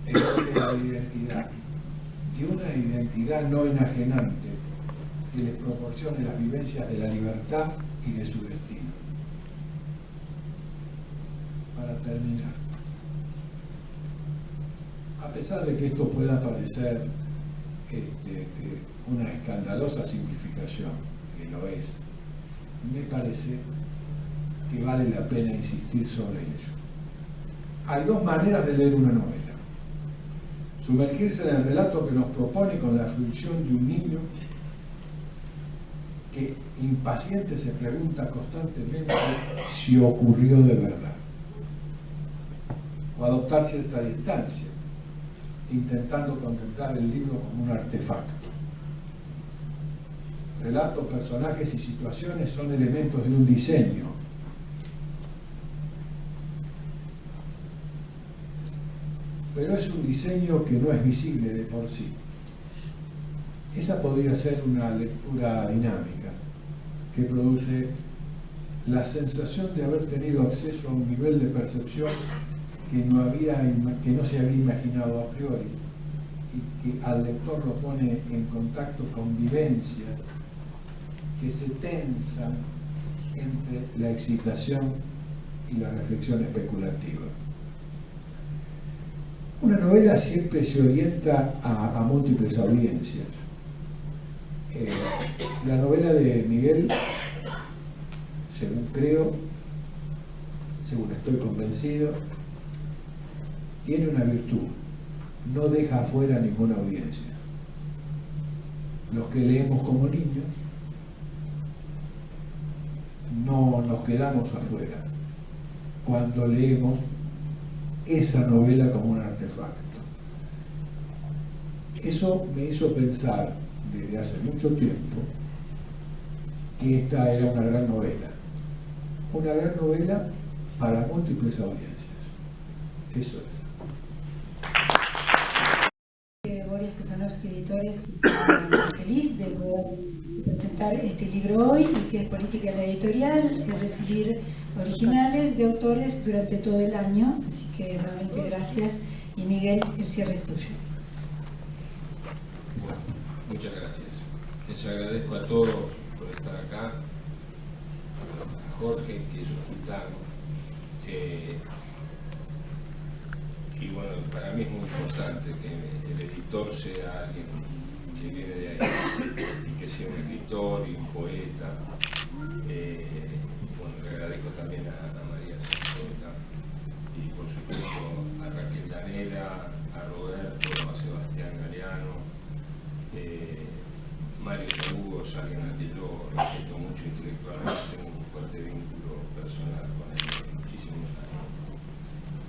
en orden a la identidad, de una identidad no enajenante que les proporcione las vivencias de la libertad y de su destino. Para terminar, a pesar de que esto pueda parecer una escandalosa simplificación, que lo es, me parece que vale la pena insistir sobre ello. Hay dos maneras de leer una novela. Sumergirse en el relato que nos propone con la fruición de un niño que impaciente se pregunta constantemente si ocurrió de verdad. O adoptar cierta distancia, intentando contemplar el libro como un artefacto. Relatos, personajes y situaciones son elementos de un diseño. Pero es un diseño que no es visible de por sí. Esa podría ser una lectura dinámica que produce la sensación de haber tenido acceso a un nivel de percepción que no se había imaginado a priori y que al lector lo pone en contacto con vivencias que se tensan entre la excitación y la reflexión especulativa. Una novela siempre se orienta a múltiples audiencias. La novela de Miguel, según creo, según estoy convencido, tiene una virtud: no deja afuera ninguna audiencia. Los que leemos como niños no nos quedamos afuera cuando leemos esa novela como un artefacto. Eso me hizo pensar desde hace mucho tiempo que esta era una gran novela para múltiples audiencias. Eso es. editores, feliz de poder presentar este libro hoy, y que es política de la editorial, recibir originales de autores durante todo el año. Así que realmente gracias, y Miguel, el cierre es tuyo. Bueno, muchas gracias. Les agradezco a todos por estar acá, a Jorge, que es un gitano. Y bueno, para mí es muy importante que el editor sea alguien que viene de ahí, y que sea un escritor y un poeta. Bueno, le agradezco también a María Santola, y por supuesto a Raquel Llanela, a Roberto, a Sebastián Galeano, Mario Salugo, es alguien a quien yo respeto mucho intelectualmente, tengo un fuerte vínculo personal con él de muchísimos años.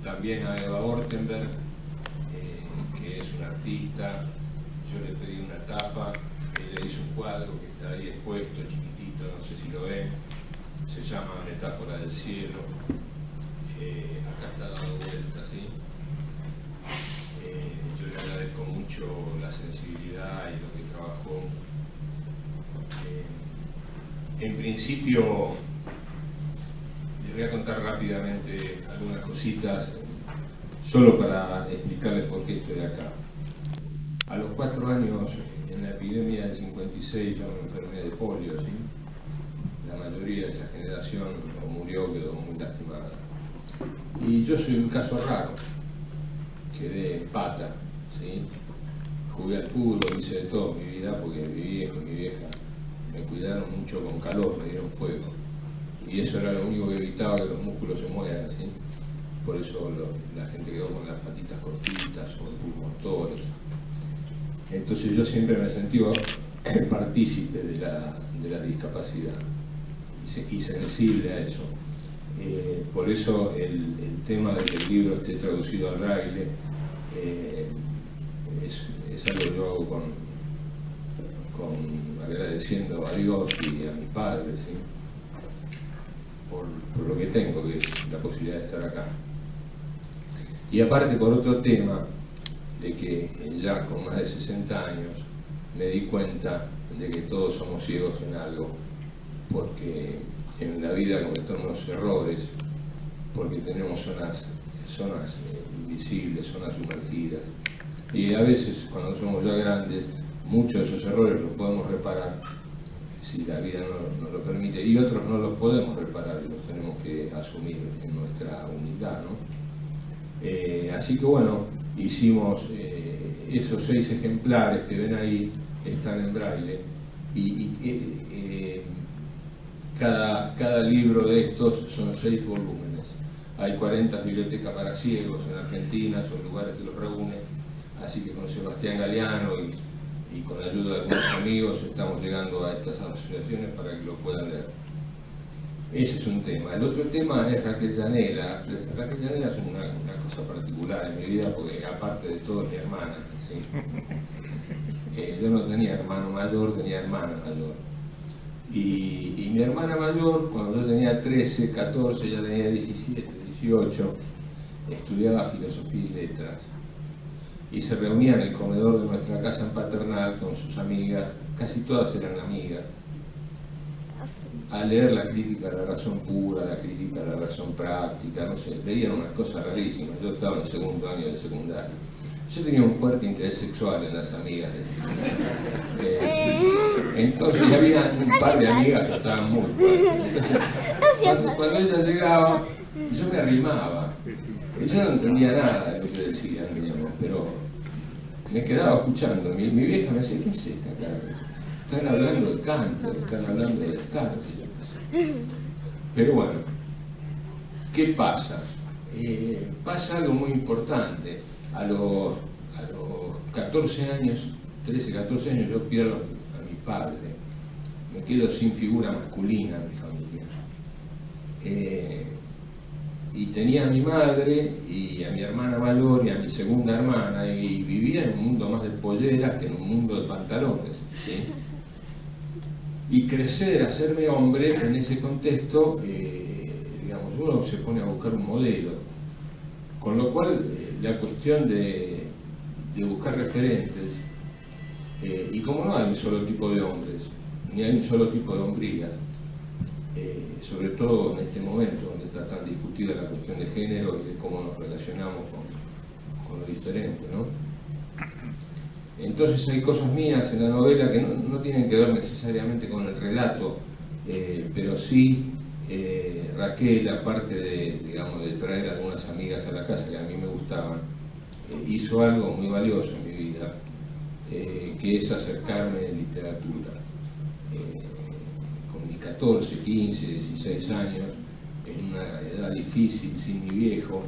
También a Eva Ortenberg, que es una artista. Yo le pedí una tapa, ella hizo un cuadro que está ahí expuesto, chiquitito, no sé si lo ven, se llama Metáfora del cielo. Acá está dando vueltas, ¿sí? Yo le agradezco mucho la sensibilidad y lo que trabajó. En principio, les voy a contar rápidamente algunas cositas, solo para explicarles por qué estoy acá. A los 4 años, en la epidemia del 56, yo me enfermé de polio, ¿sí? La mayoría de esa generación murió, quedó muy lastimada. Y yo soy un caso raro, quedé en pata, ¿sí? Jugué al fútbol, hice de todo en mi vida, porque mi viejo y mi vieja me cuidaron mucho con calor, me dieron fuego. Y eso era lo único que evitaba que los músculos se mueran, ¿sí? Por eso la gente quedó con las patitas cortitas o pulmotores. Entonces yo siempre me sentí partícipe de la discapacidad y sensible a eso. Por eso el tema de que el libro esté traducido al braille es algo que yo hago agradeciendo a Dios y a mis padres, ¿sí? Por lo que tengo, que es la posibilidad de estar acá. Y aparte por otro tema, de que ya con más de 60 años me di cuenta de que todos somos ciegos en algo, porque en la vida cometemos errores, porque tenemos zonas invisibles, zonas sumergidas, y a veces cuando somos ya grandes, muchos de esos errores los podemos reparar si la vida nos lo permite, y otros no los podemos reparar y los tenemos que asumir en nuestra humildad, ¿no? Así que bueno, hicimos esos 6 ejemplares que ven ahí, están en braille, y cada libro de estos son 6 volúmenes. Hay 40 bibliotecas para ciegos en Argentina, son lugares que los reúnen, así que con Sebastián Galeano y con la ayuda de algunos amigos estamos llegando a estas asociaciones para que lo puedan leer. Ese es un tema. El otro tema es Raquel Llanela. Raquel Llanela es una cosa particular en mi vida, porque aparte de todo es mi hermana, ¿sí? Yo no tenía hermano mayor, tenía hermana mayor. Y mi hermana mayor, cuando yo tenía 13, 14, ya tenía 17, 18, estudiaba filosofía y letras. Y se reunía en el comedor de nuestra casa en Paternal con sus amigas, casi todas eran amigas, a leer la crítica a la razón pura, la crítica a la razón práctica, no sé, leían unas cosas rarísimas. Yo estaba en segundo año de secundario. Yo tenía un fuerte interés sexual en las amigas. Entonces había un par de amigas que estaban muy fuertes. Entonces, cuando ella llegaba, yo me arrimaba. Y yo no entendía nada de lo que decían, digamos, pero me quedaba escuchando. Mi vieja me decía, ¿qué es esta cara? Están hablando de Kant, están hablando de Descartes. Pero bueno, ¿qué pasa? Pasa algo muy importante. A los 14 años, 13, 14 años, yo pierdo a mi padre. Me quedo sin figura masculina en mi familia. Y tenía a mi madre y a mi hermana mayor y a mi segunda hermana, y vivía en un mundo más de polleras que en un mundo de pantalones, ¿sí? Y crecer, hacerme hombre en ese contexto, digamos, uno se pone a buscar un modelo, con lo cual la cuestión de buscar referentes Y como no hay un solo tipo de hombres, ni hay un solo tipo de hombrías, sobre todo en este momento donde está tan discutida la cuestión de género y de cómo nos relacionamos con lo diferente, ¿no? Entonces hay cosas mías en la novela que no tienen que ver necesariamente con el relato, pero sí Raquel, aparte de, digamos, de traer algunas amigas a la casa que a mí me gustaban, hizo algo muy valioso en mi vida, que es acercarme en literatura. Con mis 14, 15, 16 años, en una edad difícil, sin mi viejo,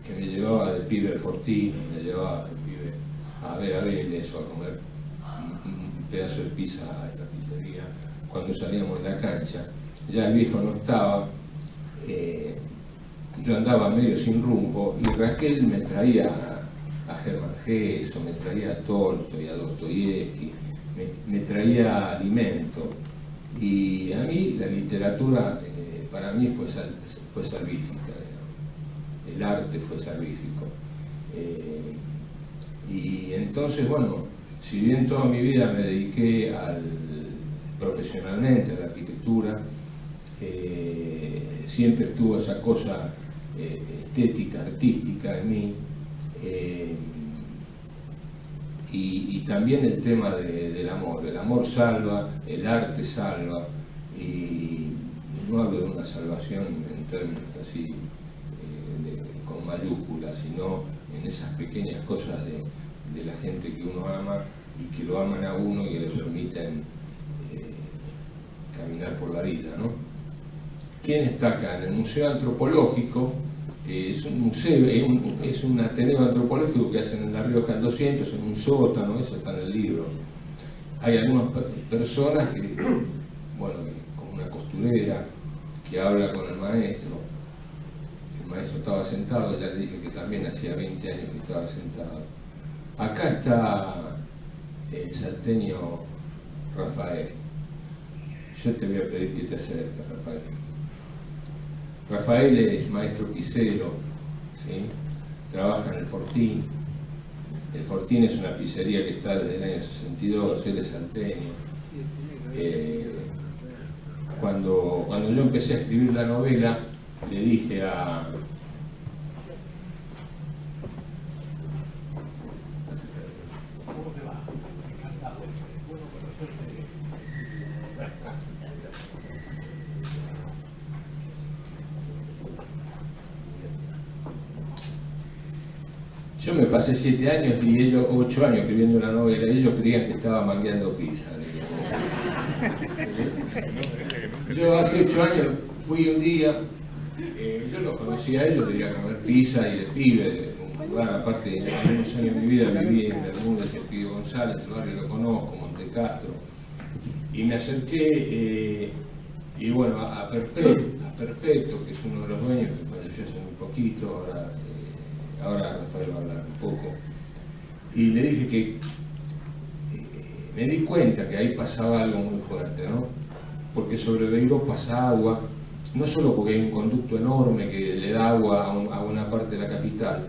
que me llevaba de pibe al Fortín, me llevaba de pibe a ver a Vélez o a comer un pedazo de pizza en la pizzería cuando salíamos de la cancha. Ya el viejo no estaba, yo andaba medio sin rumbo y Raquel me traía a Germán Hesse, me traía a Tolstoy, a Dostoyevsky, me traía alimento. Y a mí la literatura para mí fue salvífica, digamos. El arte fue salvífico. Y entonces, bueno, si bien toda mi vida me dediqué profesionalmente a la arquitectura, siempre estuvo esa cosa estética, artística en mí, y también el tema del amor. El amor salva, el arte salva, y no hablo de una salvación en términos así con mayúsculas, sino en esas pequeñas cosas de la gente que uno ama y que lo aman a uno y que le permiten caminar por la vida, ¿no? ¿Quién está acá? En el Museo Antropológico, que es un museo, es un ateneo antropológico que hacen en La Rioja en 200, en un sótano, eso está en el libro. Hay algunas personas que, bueno, como una costurera, que habla con el maestro estaba sentado, ya le dije que también hacía 20 años que estaba sentado. Acá está el salteño Rafael. Yo te voy a pedir que te acerques, Rafael. Rafael es maestro pizzero, ¿sí? Trabaja en el Fortín. El Fortín es una pizzería que está desde el año 62, él es salteño. Cuando yo empecé a escribir la novela, le dije a... Yo me pasé 7 años y ellos 8 años escribiendo la novela, y ellos creían que estaba mangueando pizza. Yo hace 8 años fui un día, yo los conocí a ellos, de ir a comer pizza y de pibe, de un lugar, aparte de algunos años de mi vida viví en Bermúdez, en Pío González, el barrio lo conozco, Montecastro, y me acerqué, y bueno, a Perfecto, que es uno de los dueños, que falleció hace muy poquito, ahora Rafael va a hablar un poco, y le dije que me di cuenta que ahí pasaba algo muy fuerte, ¿no? Porque sobre Beiró pasa agua, no solo porque hay un conducto enorme que le da agua a una parte de la capital,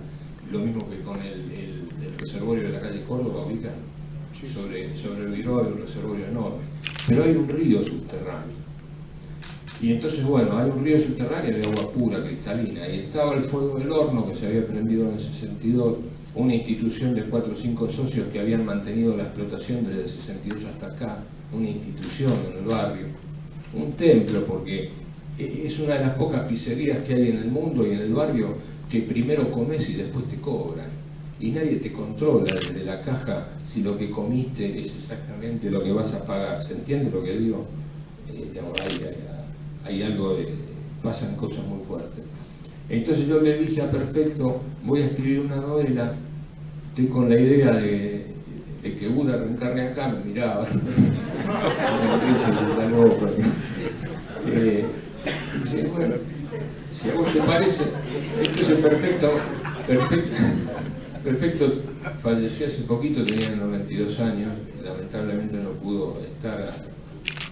lo mismo que con el reservorio de la calle Córdoba, ubican, sobre Beiró hay un reservorio enorme, pero hay un río subterráneo. Y entonces, bueno, hay un río subterráneo de agua pura, cristalina, y estaba el fuego del horno que se había prendido en el 62, una institución de 4 o 5 socios que habían mantenido la explotación desde el 62 hasta acá, una institución en el barrio, un templo, porque es una de las pocas pizzerías que hay en el mundo y en el barrio que primero comes y después te cobran. Y nadie te controla desde la caja si lo que comiste es exactamente lo que vas a pagar. ¿Se entiende lo que digo? Hay algo pasan cosas muy fuertes. Entonces yo le dije a Perfecto, voy a escribir una novela, estoy con la idea de que Buda reencarne acá, me miraba. Dice, bueno, si a vos te parece, entonces Perfecto falleció hace poquito, tenía 92 años, lamentablemente no pudo estar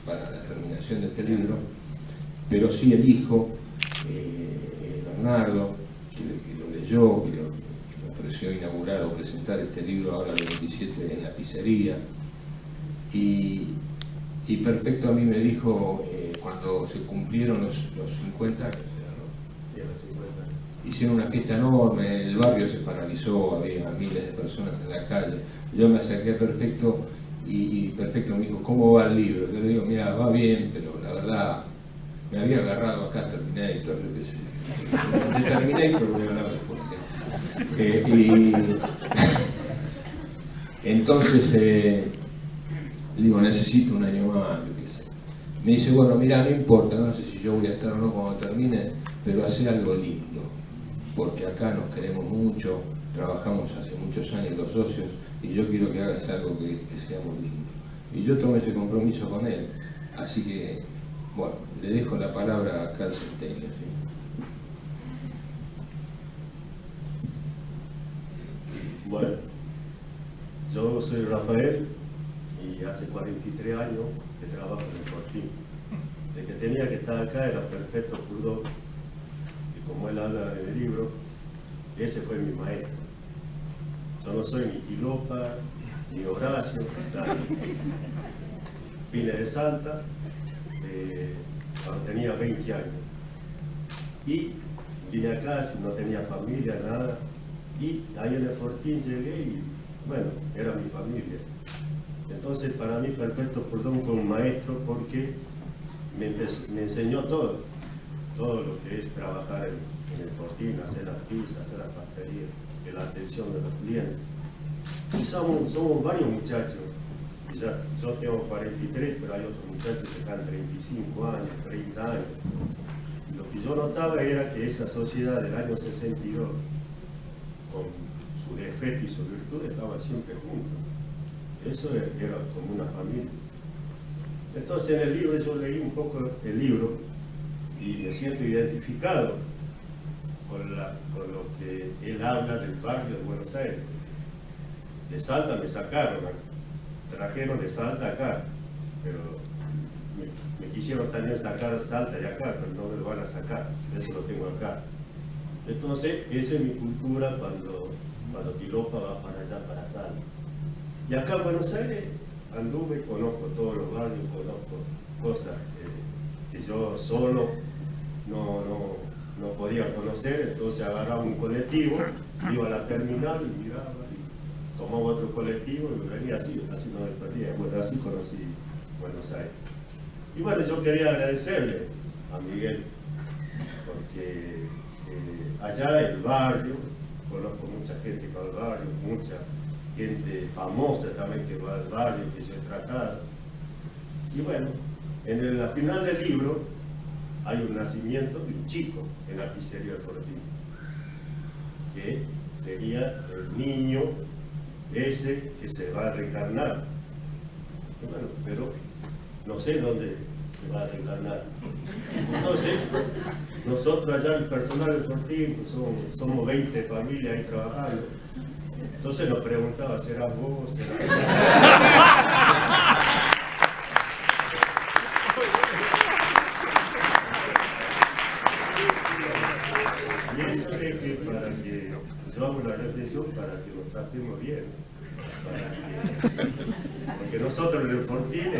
para la terminación de este libro, pero sí el hijo, Bernardo, que lo leyó, que me ofreció inaugurar o presentar este libro ahora el 27 en la pizzería, Y Perfecto a mí me dijo, cuando se cumplieron los 50 años, ¿no? Sí, a los 50. Hicieron una fiesta enorme, el barrio se paralizó, había miles de personas en la calle. Yo me acerqué a Perfecto y Perfecto me dijo, ¿cómo va el libro? Yo le digo, mira, va bien, pero la verdad, me había agarrado acá Terminator, yo qué sé. De Terminator voy a hablar después. Y entonces, digo, necesito un año más, yo qué sé. Me dice, bueno, mira, no importa, no sé si yo voy a estar o no cuando termine, pero hacer algo lindo, porque acá nos queremos mucho, trabajamos hace muchos años los socios, y yo quiero que hagas algo que sea muy lindo. Y yo tomé ese compromiso con él, así que, bueno, le dejo la palabra acá al Centenio, ¿sí? Bueno, yo soy Rafael y hace 43 años que trabajo en el Fortín. El que tenía que estar acá era Perfecto Purdón, y como él habla en el libro, ese fue mi maestro. Yo no soy ni Tilopa, ni Horacio, vine de Salta cuando tenía 20 años. Y vine acá, si no tenía familia, nada. Y ahí en el Fortín llegué y, bueno, era mi familia. Entonces, para mí, Perfecto Purdón fue un maestro porque me enseñó todo lo que es trabajar en el Fortín, hacer las pizzas, hacer las pastelerías, la atención de los clientes. Y somos varios muchachos. Ya, yo tengo 43, pero hay otros muchachos que están 35 años, 30 años. Y lo que yo notaba era que esa sociedad del año 62, con su defecto y su virtud, estaba siempre juntos. Eso era como una familia. Entonces en el libro yo leí un poco el libro y me siento identificado con lo que él habla del barrio de Buenos Aires. De Salta me sacaron, trajeron de Salta acá, pero me quisieron también sacar Salta y acá, pero no me lo van a sacar, eso lo tengo acá. Entonces, esa es mi cultura cuando Tilopa va para allá, para Salta. Y acá en Buenos Aires anduve, conozco todos los barrios, conozco cosas que yo solo no podía conocer, entonces agarraba un colectivo, iba a la terminal y miraba, y tomaba otro colectivo y venía así no me perdía. Bueno, así conocí Buenos Aires. Y bueno, yo quería agradecerle a Miguel, porque allá el barrio, conozco mucha gente que va al barrio, mucha gente famosa también que va al barrio, que yo he tratado. Y bueno, en la final del libro hay un nacimiento de un chico en la pizzería del Fortín, que sería el niño ese que se va a reencarnar. Y bueno, pero no sé dónde se va a reencarnar. Entonces, nosotros allá, el personal del Fortín, pues somos 20 familias ahí trabajando. Entonces nos preguntaba, ¿serás vos? Y eso es que para que yo hago una reflexión para que nos tratemos bien. Porque nosotros en el Fortín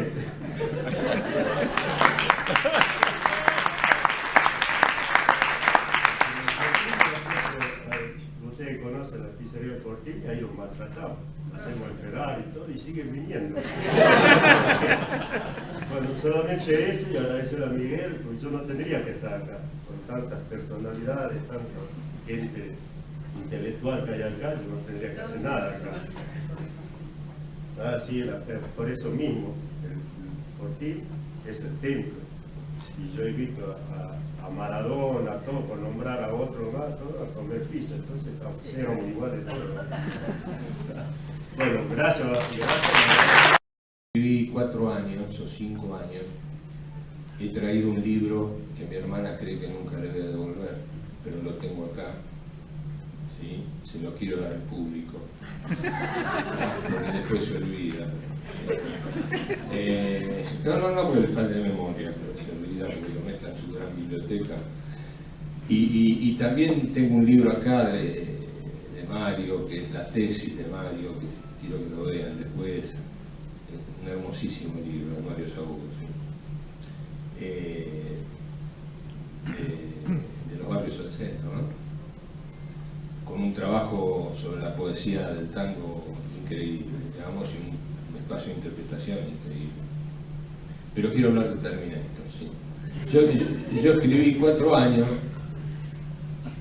ustedes conocen la pizzería del Fortín y ahí los maltratamos, hacemos esperar y todo y siguen viniendo. Bueno, solamente eso y agradecer a Miguel, porque yo no tendría que estar acá con tantas personalidades, tanta gente intelectual que hay acá, yo no tendría que hacer nada acá. Sí, por eso mismo, el Fortín es el templo. Y yo he visto a Maradona, a todo, por nombrar a otro más, todo a comer pizza, entonces éramos iguales todos. Bueno, gracias. Viví 4 años o 5 años, he traído un libro que mi hermana cree que nunca le voy a devolver, pero lo tengo acá, ¿sí? Se lo quiero dar al público, porque después se olvida. No porque le falte de memoria, pero se olvida porque lo meta en su gran biblioteca. Y también tengo un libro acá de Mario, que es la tesis de Mario, que quiero que lo vean después. un hermosísimo libro de Mario Sabugo, ¿sí? De los barrios al centro, ¿no? Con un trabajo sobre la poesía del tango increíble, digamos, y un espacio de interpretación increíble. Pero quiero hablar de Terminator, ¿sí? Yo escribí 4 años,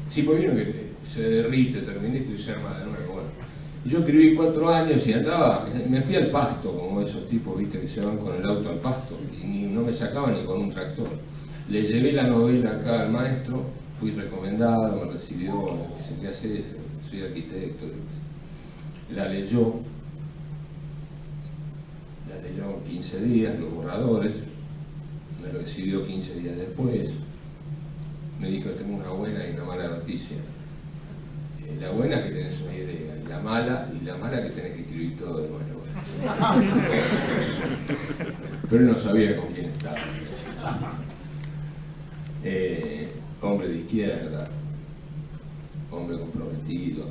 sí, porque vieron que se derrite Terminator y se arma de nuevo. Bueno, yo escribí 4 años y andaba, me fui al pasto, como esos tipos, viste, que se van con el auto al pasto, y no me sacaban ni con un tractor. Le llevé la novela acá al maestro, fui recomendado, me recibió, dice, ¿qué haces? Soy arquitecto. La leyó en 15 días, los borradores, me recibió 15 días después, me dijo, tengo una buena y una mala noticia. La buena es que tenés una idea, y la mala que tenés que escribir todo de nuevo. Pero él no sabía con quién estaba. Hombre de izquierda, hombre comprometido,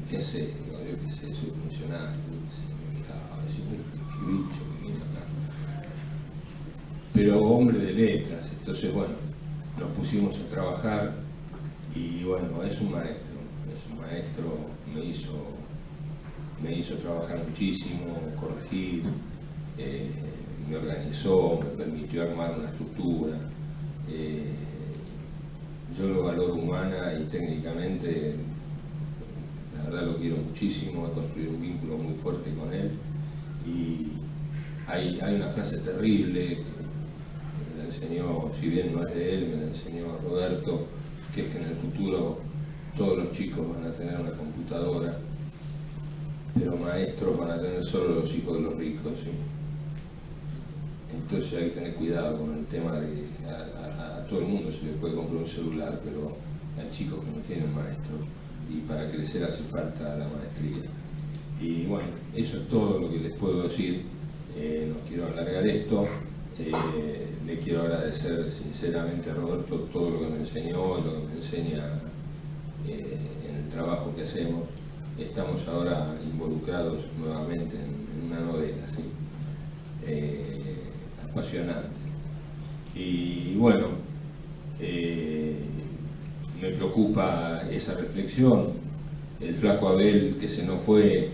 ¿qué sé? Digo, yo qué sé, soy funcionario, me miraba, decía, qué bicho que viene acá. Pero hombre de letras, entonces bueno, nos pusimos a trabajar y bueno, es un maestro, me hizo trabajar muchísimo, corregir, me organizó, me permitió armar una estructura. Yo lo valoro humana y técnicamente, la verdad lo quiero muchísimo, he construido un vínculo muy fuerte con él y hay una frase terrible que me la enseñó, si bien no es de él, me la enseñó Roberto, que es que en el futuro todos los chicos van a tener una computadora, pero maestros van a tener solo los hijos de los ricos, ¿sí? Entonces hay que tener cuidado con el tema de a todo el mundo se le puede comprar un celular, pero hay chicos que no tienen maestros y para crecer hace falta la maestría. Y bueno, eso es todo lo que les puedo decir. No quiero alargar esto. Le quiero agradecer sinceramente a Roberto todo lo que me enseñó y lo que me enseña en el trabajo que hacemos. Estamos ahora involucrados nuevamente en una novela, ¿sí? Apasionante. Y bueno, me preocupa esa reflexión. El flaco Abel que se nos fue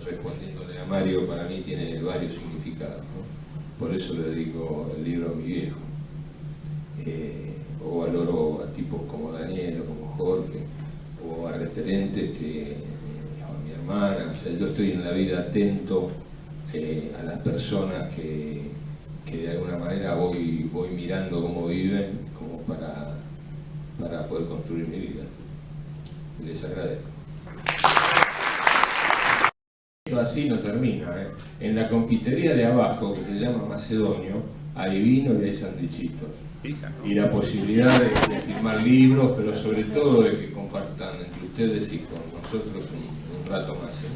respondiéndole a Mario, para mí tiene varios significados, ¿no? Por eso le dedico el libro a mi viejo. O valoro a tipos como Daniel o como Jorge, o a referentes que a mi hermana. O sea, yo estoy en la vida atento a las personas que de alguna manera voy mirando cómo viven, como para poder construir mi vida. Les agradezco. Esto así no termina, ¿eh? En la confitería de abajo, que se llama Macedonio, hay vino y hay sandwichitos. Y la posibilidad de firmar libros, pero sobre todo de que compartan entre ustedes y con nosotros un rato más, ¿eh?